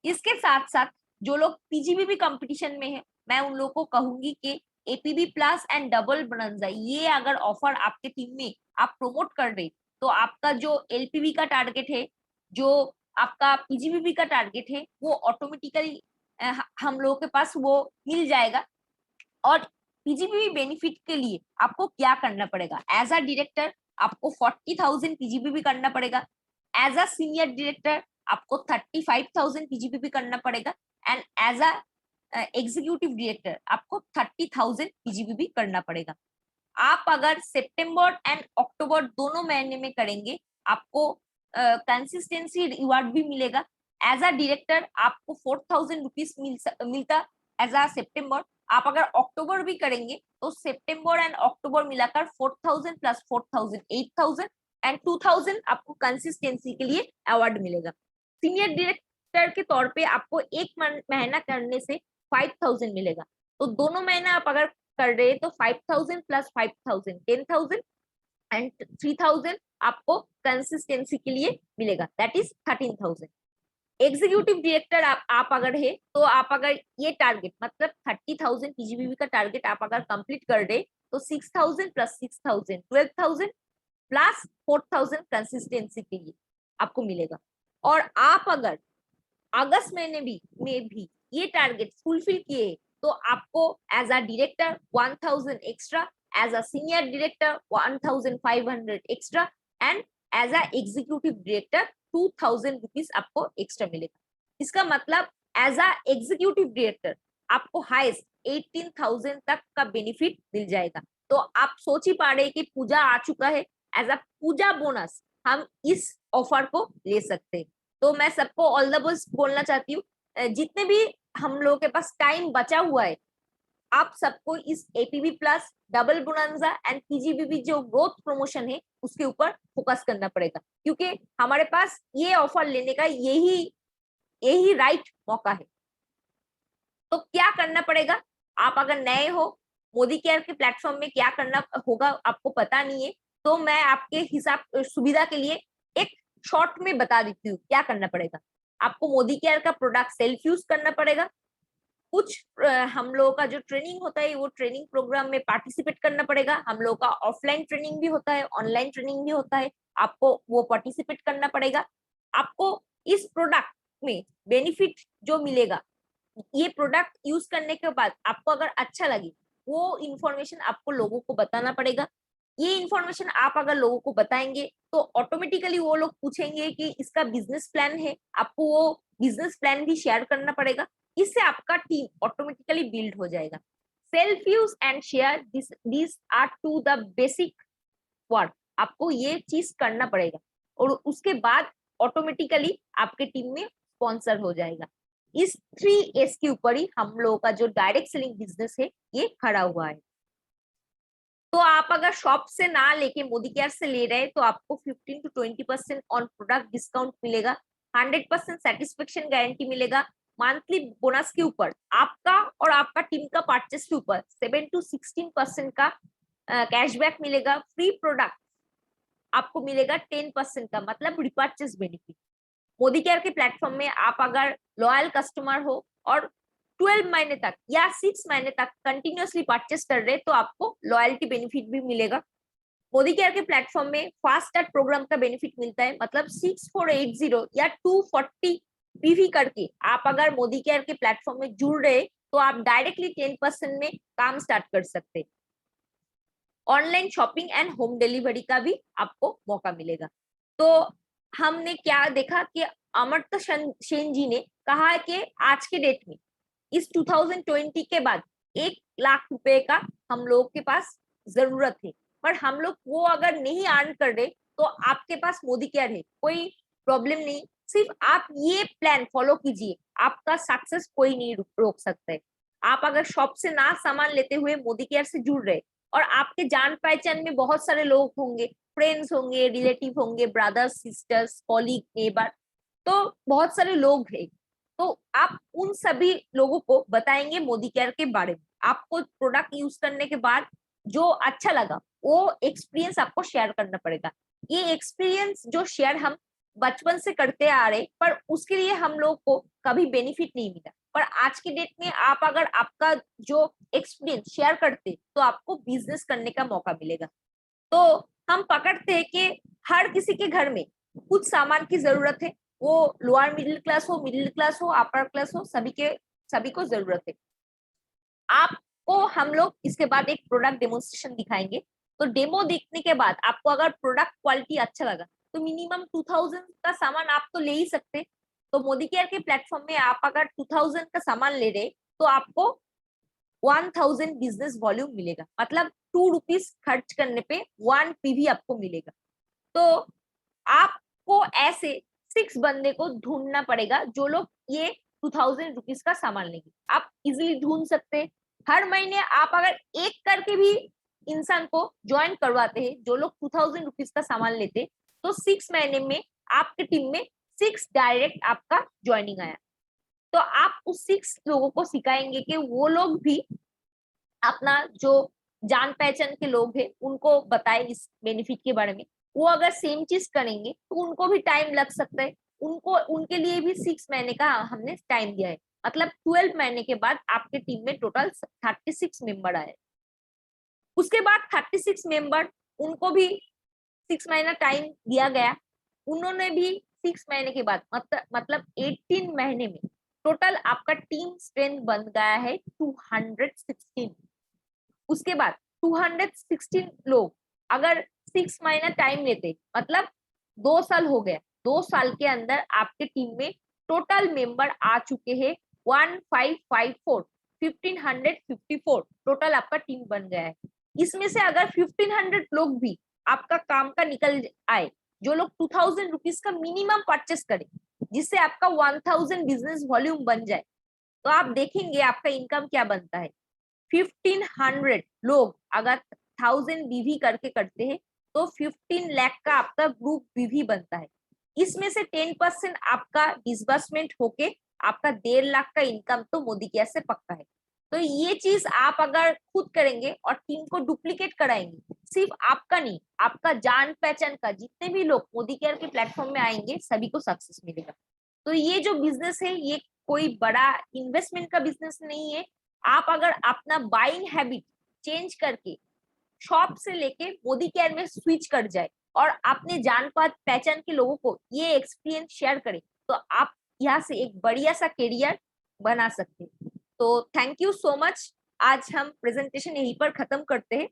S1: इसके साथ साथ जो लोग पीजीबीबी कंपटीशन में है, मैं उन लोगों को कहूंगी कि एपीबी प्लस एंड डबल बोनंजा, ये अगर ऑफर आपके टीम में आप प्रमोट कर रहे, तो आपका जो एलपीवी का टारगेट है, जो आपका पीजीबीबी का टारगेट है, वो ऑटोमेटिकली हम लोगों के पास वो मिल जाएगा। और पीजीबीबी बेनिफिट के लिए आपको क्या करना पड़ेगा? एज अ डायरेक्टर आपको 40,000 पीजीबीबी करना पड़ेगा, एज अ सीनियर डायरेक्टर आपको 35,000 पीजीबीबी करना पड़ेगा, and as a executive director आपको 30,000 पीजीबीबी करना पड़ेगा। आप अगर सितंबर एंड अक्टूबर दोनों महीने में करेंगे, आपको कंसिस्टेंसी रिवार्ड भी मिलेगा। एज अ डायरेक्टर आपको 4,000 रुपीज मिलता एज अ सितंबर। आप अगर अक्टूबर भी करेंगे तो सितंबर एंड अक्टूबर मिलाकर 4,000 प्लस 4,000 8,000 एंड 2,000 आपको कंसिस्टेंसी के लिए अवार्ड मिलेगा। सीनियर डायरेक्टर के तौर पे आपको एक महीना करने से 5,000 मिलेगा। तो दोनों महीना आप अगर कर रहे हैं तो 5,000 प्लस 5,000 10,000 एंड 3,000 आपको कंसिस्टेंसी के लिए मिलेगा, दैट इज 13,000। एग्जीक्यूटिव डायरेक्टर आप अगर है, तो आप अगर ये टारगेट मतलब 30,000 पीजीबीबी का टारगेट आप अगर कंप्लीट कर रहे, तो 6,000 प्लस 6,000 12,000 प्लस 4,000 कंसिस्टेंसी के लिए आपको मिलेगा। और आप अगर अगस्त महीने में भी ये टारगेट फुलफिल किए, तो आपको as a director 1,000 extra, as a senior director 1,500 extra, and as a executive director 2,000 rupees आपको एक्स्ट्रा मिलेगा। इसका मतलब एज अ एग्जीक्यूटिव डायरेक्टर आपको हाईएस्ट 18,000 तक का बेनिफिट मिल जाएगा। तो आप सोच ही पा रहे कि पूजा आ चुका है, एज अ पूजा बोनस हम इस ऑफर को ले सकते हैं। तो मैं सबको ऑल द बेस्ट बोलना चाहती हूँ। जितने भी हम लोगों के पास टाइम बचा हुआ है, आप सबको इस APB plus, double bonanza and PGBB जो ग्रोथ प्रमोशन है उसके ऊपर फोकस करना पड़ेगा, क्योंकि हमारे पास ये ऑफर लेने का यही यही राइट मौका है। तो क्या करना पड़ेगा? आप अगर नए हो, मोदी केयर के प्लेटफॉर्म में क्या करना होगा आपको पता नहीं है, तो मैं आपके हिसाब सुविधा के लिए एक शॉर्ट में बता देती हूँ क्या करना पड़ेगा। आपको मोदी केयर का प्रोडक्ट सेल्फ यूज करना पड़ेगा। कुछ हम लोगों का जो ट्रेनिंग होता है वो ट्रेनिंग प्रोग्राम में पार्टिसिपेट करना पड़ेगा। हम लोगों का ऑफलाइन ट्रेनिंग भी होता है, ऑनलाइन ट्रेनिंग भी होता है, आपको वो पार्टिसिपेट करना पड़ेगा। आपको इस प्रोडक्ट में बेनिफिट जो मिलेगा, ये प्रोडक्ट यूज करने के बाद आपको अगर अच्छा लगे, वो इंफॉर्मेशन आपको लोगों को बताना पड़ेगा। ये इंफॉर्मेशन आप अगर लोगों को बताएंगे तो ऑटोमेटिकली वो लोग पूछेंगे कि इसका बिजनेस प्लान है, आपको वो बिजनेस प्लान भी शेयर करना पड़ेगा। इससे आपका टीम ऑटोमेटिकली बिल्ड हो जाएगा। Self use and share, this are two the basic work. आपको ये चीज करना पड़ेगा और उसके बाद ऑटोमेटिकली आपके टीम में स्पॉन्सर हो जाएगा। इस 3S के ऊपर ही हम लोगों का जो डायरेक्ट सेलिंग बिजनेस है ये खड़ा हुआ है। तो आप अगर शॉप से ना लेके मोदी केयर से ले रहे हैं तो आपको 15 to 20% ऑन प्रोडक्ट डिस्काउंट मिलेगा, 100% सेटिस्फेक्शन गारंटी मिलेगा। मंथली बोनस के ऊपर आपका और आपका टीम का परचेस के ऊपर 7 to 16% का कैशबैक मिलेगा। फ्री प्रोडक्ट आपको मिलेगा 10% का, मतलब रिपर्चेस बेनिफिट। मोदी केयर के प्लेटफॉर्म में आप अगर लॉयल कस्टमर हो और 12 महीने तक या 6 महीने तक कंटिन्यूअसली परचेस कर रहे तो आपको लॉयल्टी बेनिफिट भी मिलेगा। मोदी केयर के प्लेटफॉर्म में फास्ट स्टार्ट प्रोग्राम का बेनिफिट मिलता है, मतलब 6480 या 240 पीवी करके आप अगर मोदी केयर के प्लेटफॉर्म में जुड़ रहे तो आप डायरेक्टली 10% में काम स्टार्ट कर सकते हैं। Online shopping and home delivery का भी आपको मौका मिलेगा। तो हमने क्या देखा कि अमर्त्य सेन जी ने कहा है कि आज के डेट में इस 2020 के बाद 1 लाख रुपए का हम लोग के पास जरूरत है, पर हम लोग वो अगर नहीं अर्न कर रहे तो आपके पास मोदी केयर है, कोई प्रॉब्लम नहीं। सिर्फ आप ये प्लान फॉलो कीजिए, आपका सक्सेस कोई नहीं रोक सकता है। आप अगर शॉप से ना सामान लेते हुए मोदी केयर से जुड़ रहे और आपके जान पहचान में बहुत सारे लोग होंगे, फ्रेंड्स होंगे, रिलेटिव होंगे, ब्रदर्स, सिस्टर्स, कॉलीग, नेबर, तो बहुत सारे लोग हैं, तो आप उन सभी लोगों को बताएंगे मोदी केयर के बारे में। आपको प्रोडक्ट यूज करने के बाद जो अच्छा लगा वो एक्सपीरियंस आपको शेयर करना पड़ेगा। ये एक्सपीरियंस जो शेयर हम बचपन से करते आ रहे, पर उसके लिए हम लोग को कभी बेनिफिट नहीं मिला, पर आज की डेट में आप अगर आपका जो एक्सपीरियंस शेयर करते तो आपको बिजनेस करने का मौका मिलेगा। तो हम पकड़ते हैं कि हर किसी के घर में कुछ सामान की जरूरत है, वो लोअर मिडिल क्लास हो, मिडिल क्लास हो, अपर क्लास हो, सभी को जरूरत है। आपको हम लोग इसके बाद एक प्रोडक्ट डेमोन्स्ट्रेशन दिखाएंगे। तो डेमो देखने के बाद आपको अगर प्रोडक्ट क्वालिटी अच्छा लगा तो मिनिमम 2000 का सामान आप तो ले ही सकते। तो मोदी केयर के प्लेटफॉर्म में आप अगर 2000 का सामान ले रहे तो आपको 1000 बिजनेस वॉल्यूम मिलेगा, मतलब 2 रुपीज खर्च करने पे 1 पीवी आपको मिलेगा। तो आपको ऐसे 6 बंदे को ढूंढना पड़ेगा जो लोग ये 2000 रुपीज का सामान लेंगे। आप इजिली ढूंढ सकते हैं। हर महीने आप अगर एक करके भी इंसान को ज्वाइन करवाते हैं जो लोग 2000 रुपीज का सामान लेते, तो 6 महीने में आपके टीम में 6 डायरेक्ट आपका ज्वाइनिंग आया। तो आप उस 6 लोगों को सिखाएंगे कि वो लोग भी अपना जो जान पहचान के लोग हैं उनको बताए इस बेनिफिट के बारे में। वो अगर सेम चीज करेंगे तो उनको भी टाइम लग सकता है, उनको उनके लिए भी 6 महीने का हमने टाइम दिया है, मतलब 12 महीने के बाद आपके टीम में टोटल 36 मेंबर आए। उसके बाद 36 मेंबर, उनको भी 6 महीना टाइम दिया गया, उन्होंने भी 6 महीने के बाद मतलब 18 महीने में टोटल आपका टीम स्ट्रेंथ बन गया है 216। उसके बाद 216 लोग अगर 6 महीना टाइम लेते, मतलब 2 साल हो गया, 2 साल के अंदर आपके टीम में टोटल मेंबर आ चुके हैं 1554, 1554 टोटल आपका टीम बन गया है। इसमें से अगर 1500 लोग भी आपका काम का निकल आए, जो लोग 2000 रुपीज का मिनिमम परचेस करें, जिससे आपका 1000 बिजनेस वॉल्यूम बन जाए, तो आप देखेंगे आपका इनकम क्या बनता है। 1500 लोग अगर 1000 बीवी करके करते हैं तो 15 लाख का आपका ग्रुप बीवी बनता है। इसमें से 10% आपका डिसबर्समेंट होके आपका 1.5 लाख का इनकम तो मोदी केयर से पक्का है। तो ये चीज आप अगर खुद करेंगे और टीम को डुप्लीकेट कराएंगे, सिर्फ आपका नहीं, आपका जान पहचान का जितने भी लोग मोदी केयर के प्लेटफॉर्म में आएंगे सभी को सक्सेस मिलेगा। तो ये जो बिजनेस है ये कोई बड़ा इन्वेस्टमेंट का बिजनेस नहीं है। आप अगर अपना बाइंग हैबिट चेंज करके शॉप से लेके मोदी केयर में स्विच कर जाए और अपने जान पहचान के लोगों को ये एक्सपीरियंस शेयर करें, तो आप यहाँ से एक बढ़िया सा करियर बना सकते हैं। तो थैंक यू सो मच। आज हम प्रेजेंटेशन यहीं पर खत्म करते हैं।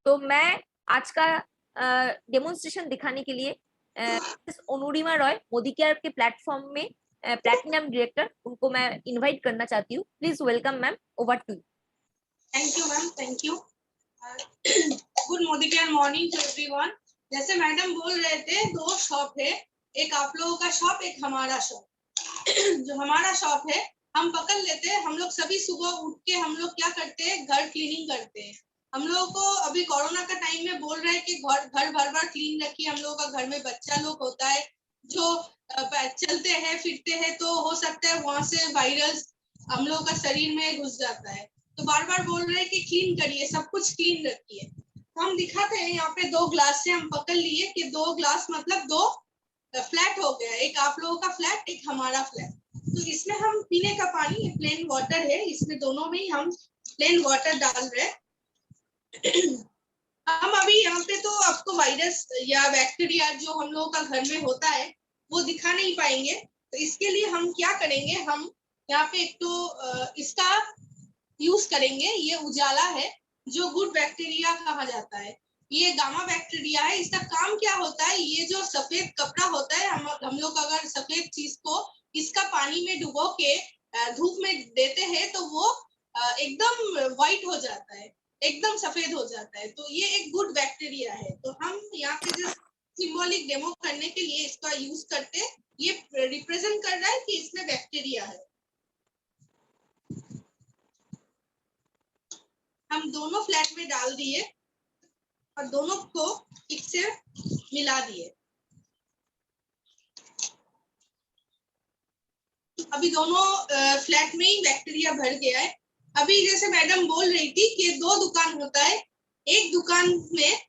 S1: तो मैं आज का डेमोन्स्ट्रेशन दिखाने के लिए अनुरिमा रॉय, मोदी केयर के प्लेटफॉर्म में प्लैटिनम डायरेक्टर, उनको मैं इनवाइट करना चाहती हूँ। Please welcome ma'am, over to you.
S2: Thank you ma'am, thank you. Good Modi care morning to everyone. जैसे मैडम बोल रहे थे, दो शॉप है, एक आप लोगों का शॉप, एक हमारा शॉप। जो हमारा शॉप है हम पकड़ लेते हैं। हम लोग सभी सुबह उठ के हम लोग क्या करते हैं, घर क्लीनिंग करते हैं। हम लोगों को अभी कोरोना का टाइम में बोल रहे हैं कि घर भर भर क्लीन रखिए। हम लोगों का घर में बच्चा लोग होता है जो चलते हैं फिरते हैं, तो हो सकता है वहां से वायरस हम लोग का शरीर में घुस जाता है। तो बार बार बोल रहे हैं कि क्लीन करिए, सब कुछ क्लीन रखिए। तो हम दिखाते हैं यहाँ पे 2 ग्लास से हम पकड़ लिए कि 2 ग्लास मतलब 2 फ्लैट हो गया, एक आप लोगों का फ्लैट, एक हमारा फ्लैट। तो इसमें हम पीने का पानी प्लेन वाटर है, इसमें दोनों में हम प्लेन वाटर डाल रहे हैं। हम अभी यहाँ पे तो आपको वायरस या बैक्टीरिया जो हम लोगों का घर में होता है वो दिखा नहीं पाएंगे। तो इसके लिए हम क्या करेंगे, हम यहाँ पे एक तो इसका यूज करेंगे। ये उजाला है जो गुड बैक्टीरिया कहा जाता है। ये गामा बैक्टीरिया है। इसका काम क्या होता है, ये जो सफेद कपड़ा होता है, हम लोग अगर सफेद चीज को इसका पानी में डुबो के धूप में देते हैं तो वो एकदम व्हाइट हो जाता है, एकदम सफेद हो जाता है। तो ये एक गुड बैक्टीरिया है। तो हम यहाँ पे जस्ट सिंबॉलिक डेमो करने के लिए इसका यूज करते, ये रिप्रेजेंट कर रहा है कि इसमें बैक्टीरिया है। हम दोनों फ्लैट में डाल दिए और दोनों को ठीक से मिला दिए। अभी दोनों फ्लैट में ही बैक्टीरिया भर गया है। अभी जैसे मैडम बोल रही थी कि 2 दुकान होता है, एक दुकान में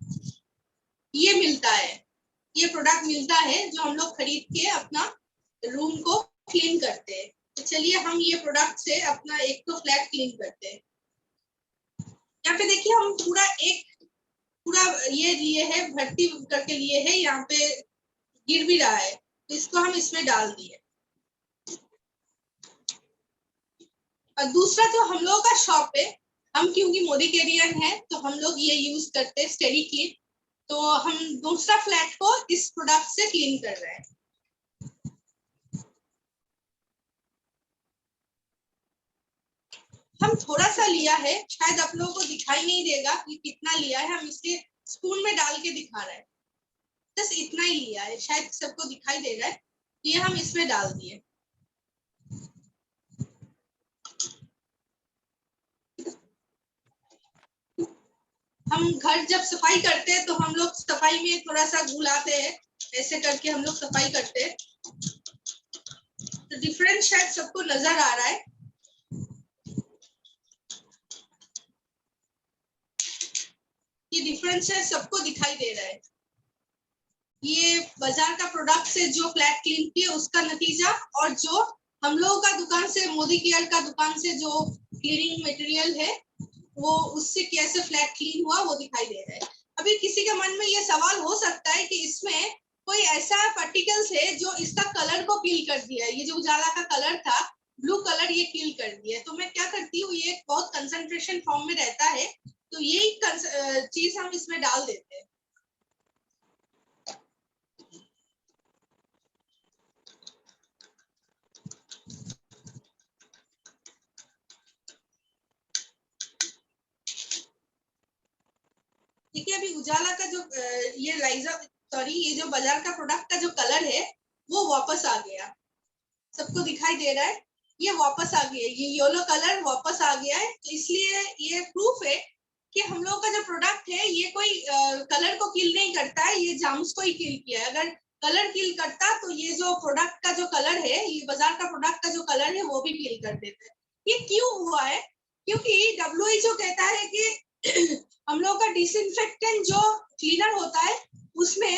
S2: ये मिलता है, ये प्रोडक्ट मिलता है जो हम लोग खरीद के अपना रूम को क्लीन करते हैं। तो चलिए हम ये प्रोडक्ट से अपना एक तो फ्लैट क्लीन करते हैं। यहाँ पे देखिए हम पूरा ये लिए है, भर्ती करके लिए है, यहाँ पे गिर भी रहा है, तो इसको हम इसमें डाल दिए। और दूसरा जो हम लोगों का शॉप है, हम क्योंकि मोदी कैरियर है तो हम लोग ये यूज करते हैं स्टेडी क्लीन। तो हम दूसरा फ्लैट को इस प्रोडक्ट से क्लीन कर रहे हैं। हम थोड़ा सा लिया है, शायद आप लोगों को दिखाई नहीं देगा कि कितना लिया है। हम इसके स्पून में डाल के दिखा रहे हैं, बस इतना ही लिया है, शायद सबको दिखाई दे रहा है। ये हम इसमें डाल दिए। हम घर जब सफाई करते हैं तो हम लोग सफाई में थोड़ा सा घुलाते हैं, ऐसे करके हम लोग सफाई करते हैं। तो डिफरेंस शायद सबको नजर आ रहा है। ये डिफरेंस है, सबको दिखाई दे रहा है। ये बाजार का प्रोडक्ट से जो फ्लैट क्लीन किए उसका नतीजा, और जो हम लोगों का दुकान से, मोदी केयर का दुकान से जो क्लीनिंग मटेरियल है वो उससे कैसे फ्लैट क्लीन हुआ वो दिखाई दे रहा है। अभी किसी के मन में ये सवाल हो सकता है कि इसमें कोई ऐसा पार्टिकल्स है जो इसका कलर को किल कर दिया है। ये जो उजाला का कलर था, ब्लू कलर, ये किल कर दिया है। तो मैं क्या करती हूँ, ये बहुत कंसंट्रेशन फॉर्म में रहता है, तो यही चीज हम इसमें डाल देते हैं। ठीक है, अभी उजाला का जो ये लाइजा सॉरी ये जो बाजार का प्रोडक्ट का जो कलर है वो वापस आ गया, सबको दिखाई दे रहा है, ये वापस आ गया, ये येलो कलर वापस आ गया है। तो इसलिए ये प्रूफ है कि हम लोग का जो प्रोडक्ट है ये कोई कलर को किल नहीं करता है, ये जाम्स को ही किल किया है। अगर कलर किल करता तो ये जो प्रोडक्ट का जो कलर है, ये बाजार का प्रोडक्ट का जो कलर है वो भी किल कर देता है। ये क्यों हुआ है? क्योंकि WHO कहता है कि हम लोग का डिसइंफेक्टेंट जो क्लीनर होता है उसमें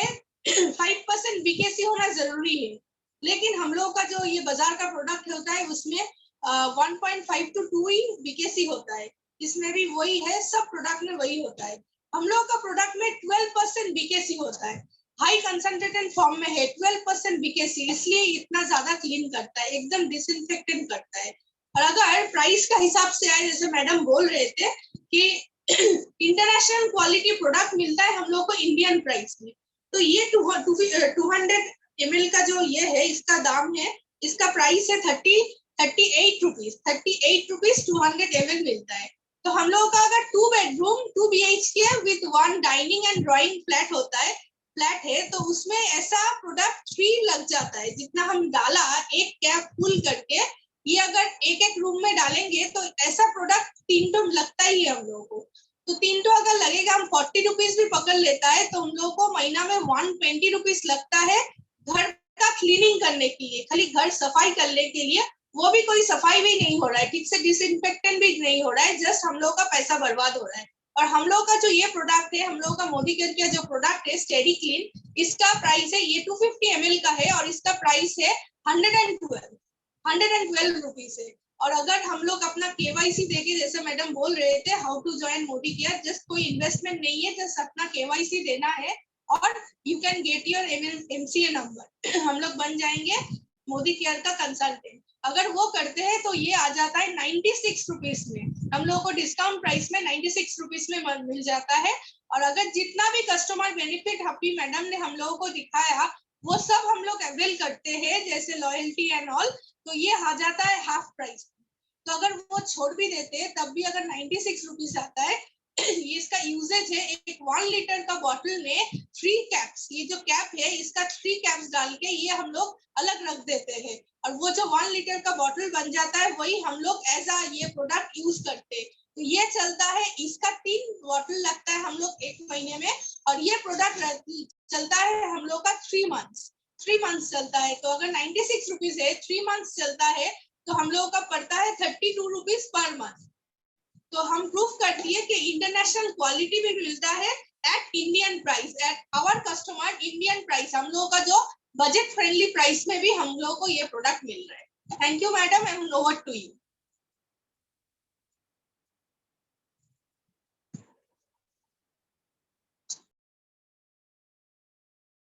S2: 5% बीकेसी होना जरूरी है, लेकिन हम लोग का जो ये बाजार का प्रोडक्ट होता है उसमें 1.5 to 2 ही बीकेसी होता है, इसमें भी वही है, सब प्रोडक्ट में वही होता है। हम लोग का प्रोडक्ट में 12% बीकेसी होता है, हाई कंसंट्रेटेड फॉर्म में है 12% बीकेसी, इसलिए इतना ज्यादा क्लीन करता है, एकदम डिसइंफेक्टेंट करता है। और अगर प्राइस का हिसाब से आए, जैसे मैडम बोल रहे थे कि इंटरनेशनल क्वालिटी प्रोडक्ट मिलता है हम लोग को इंडियन प्राइस में, तो ये 200 ml का जो ये है इसका दाम है, इसका प्राइस है 38 रुपीज, 38 रुपीज 200 ml मिलता है। तो हम लोगों का अगर 2 bedroom 2 BHK with 1 dining and drawing flat होता है, फ्लैट है, तो उसमें ऐसा प्रोडक्ट 3 लग जाता है, जितना हम डाला एक कैप फुल करके, ये अगर एक एक रूम में डालेंगे तो ऐसा प्रोडक्ट 3 तो लगता ही है हम लोगों को। तो 3 तो अगर लगेगा, हम 40 रुपीज भी पकड़ लेता है तो हम लोग को महीना में 120 रुपीज लगता है घर का क्लीनिंग करने के लिए, खाली घर सफाई करने के लिए। वो भी कोई सफाई भी नहीं हो रहा है, ठीक से डिसइंफेक्टेंट भी नहीं हो रहा है, जस्ट हम लोग का पैसा बर्बाद हो रहा है। और हम लोग का जो ये प्रोडक्ट है, हम लोग का मोदी केयर का जो प्रोडक्ट है स्टेडी क्लीन, इसका प्राइस है, ये 250 ml का है और इसका प्राइस है 112 रुपीज है। और अगर हम लोग अपना KYC देके, जैसे मैडम बोल रहे थे how to join Modi care, just कोई इन्वेस्टमेंट नहीं है, जस्ट अपना KYC देना है और you can get your MCA नंबर। हम लोग बन जाएंगे मोदी केयर का कंसल्टेंट। अगर वो करते हैं तो ये आ जाता है 96 रुपीज में, हम लोग को डिस्काउंट प्राइस में 96 रुपीज में मिल जाता है। और अगर जितना भी कस्टमर बेनिफिट हैप्पी मैडम ने हम लोगों को दिखाया वो सब हम लोग अवेल करते हैं, जैसे लॉयल्टी एंड ऑल, तो ये आ जाता है हाफ प्राइस। तो अगर वो छोड़ भी देते तब भी अगर 96 रुपीज आता है, ये इसका यूजेज है, एक 1 लीटर का बॉटल में 3 कैप्स, ये जो कैप है इसका 3 कैप्स डाल के ये हम लोग अलग रख देते हैं, और वो जो 1 लीटर का बॉटल बन जाता है वही हम लोग एज आ ये प्रोडक्ट यूज करते हैं। तो ये चलता है, इसका 3 बॉटल लगता है हम लोग 1 महीने में, और ये प्रोडक्ट चलता है हम लोग का 3 मंथ्स चलता है। तो अगर 96 रुपीज है, 3 मंथ्स चलता है, तो हम लोगों का पड़ता है 32 रुपीज पर मंथ। तो हम प्रूफ कर दिए कि इंटरनेशनल क्वालिटी भी मिलता है at Indian price, at our customer Indian price, हम लोगों का जो बजट फ्रेंडली प्राइस में भी हम लोगों को ये प्रोडक्ट मिल रहा है। Thank you madam, and over to you.